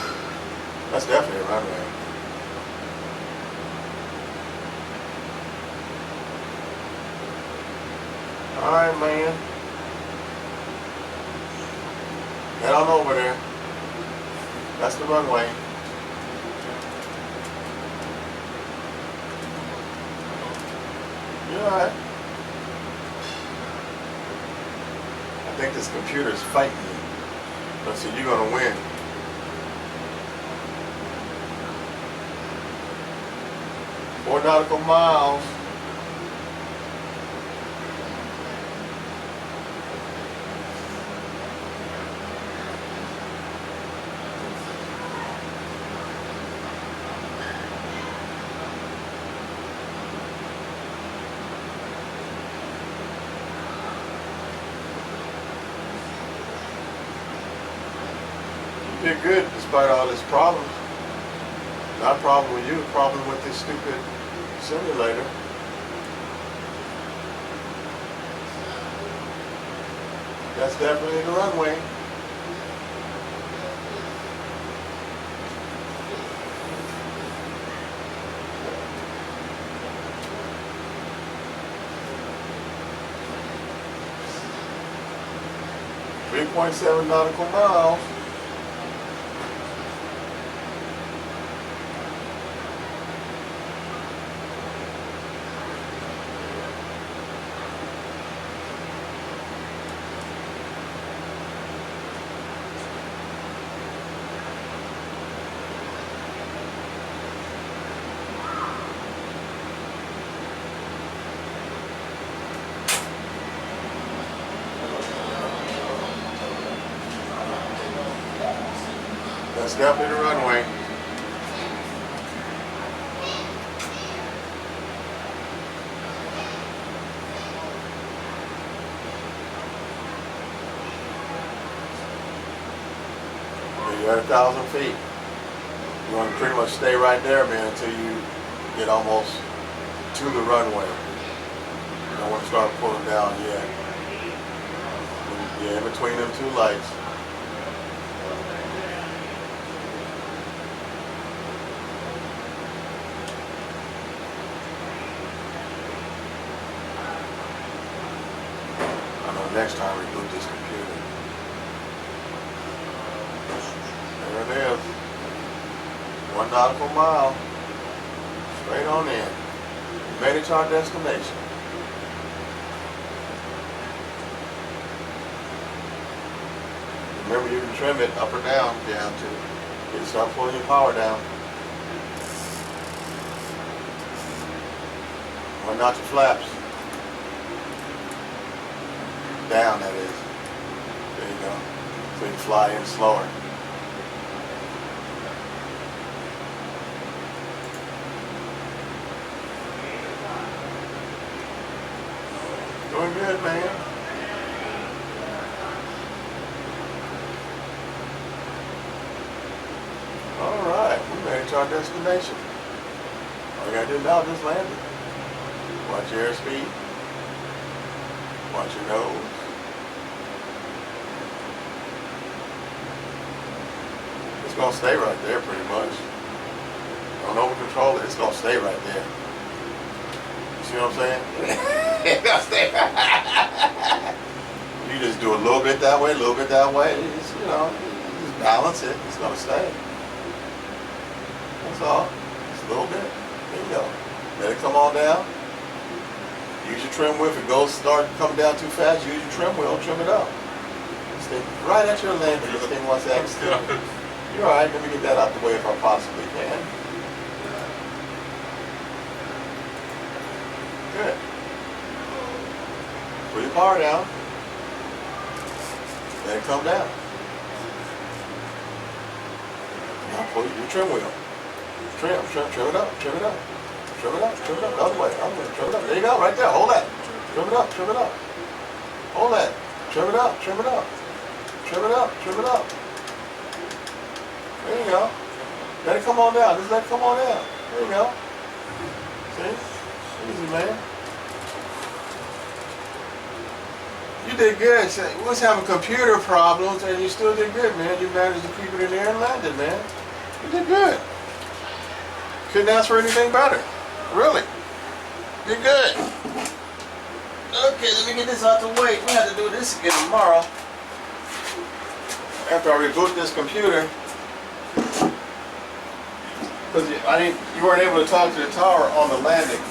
That's definitely a runway. All right, man. Head on over there. That's the runway. You all right? I think this computer is fighting you. But so you're gonna win. 4 nautical miles. You did good despite all this problems. Not a problem with you, a problem with this stupid simulator. That's definitely the runway. .7 nautical miles. That's definitely the runway. You're at 1,000 feet. You want to pretty much stay right there, man, until you get almost to the runway. You don't want to start pulling down yet. Yeah, in between them two lights. Next time reboot this computer. There it is. 1 nautical mile. Straight on in. We made it to our destination. Remember, you can trim it up or down to get start pulling your power down. 1 notch of flaps. Down, that is. There you go. So you can fly in slower. Doing good, man. All right, we made it to our destination. All you gotta do now is just land it. Watch your airspeed. Watch your nose. It's gonna stay right there pretty much. Don't over control it, it's gonna stay right there. You see what I'm saying? It's gonna stay. You just do a little bit that way, a little bit that way. It's, you know, you just balance it, it's gonna stay. That's all. Just a little bit. There you go. Let it come on down. Use your trim wheel. If it goes start coming down too fast, use your trim wheel, trim it up. Stay right at your landing. This thing wants to act stupid. You're alright, let me get that out the way if I possibly can. Good. Put your power down. Let it come down. Now pull your trim wheel. Trim it up, trim it up. Trim it up, trim it up, the other way, trim it up. There you go, right there, hold that. Trim it up, trim it up. Hold that. Trim it up, trim it up. Trim it up, trim it up. There you go. Let it come on down, just let it come on down. There you go. See? Easy, man. You did good. You was having computer problems and you still did good, man. You managed to keep it in there and landed, man. You did good. Couldn't ask for anything better. Really. You're good. Okay, let me get this out the way. We have to do this again tomorrow. After I reboot this computer. Because you weren't able to talk to the tower on the landing.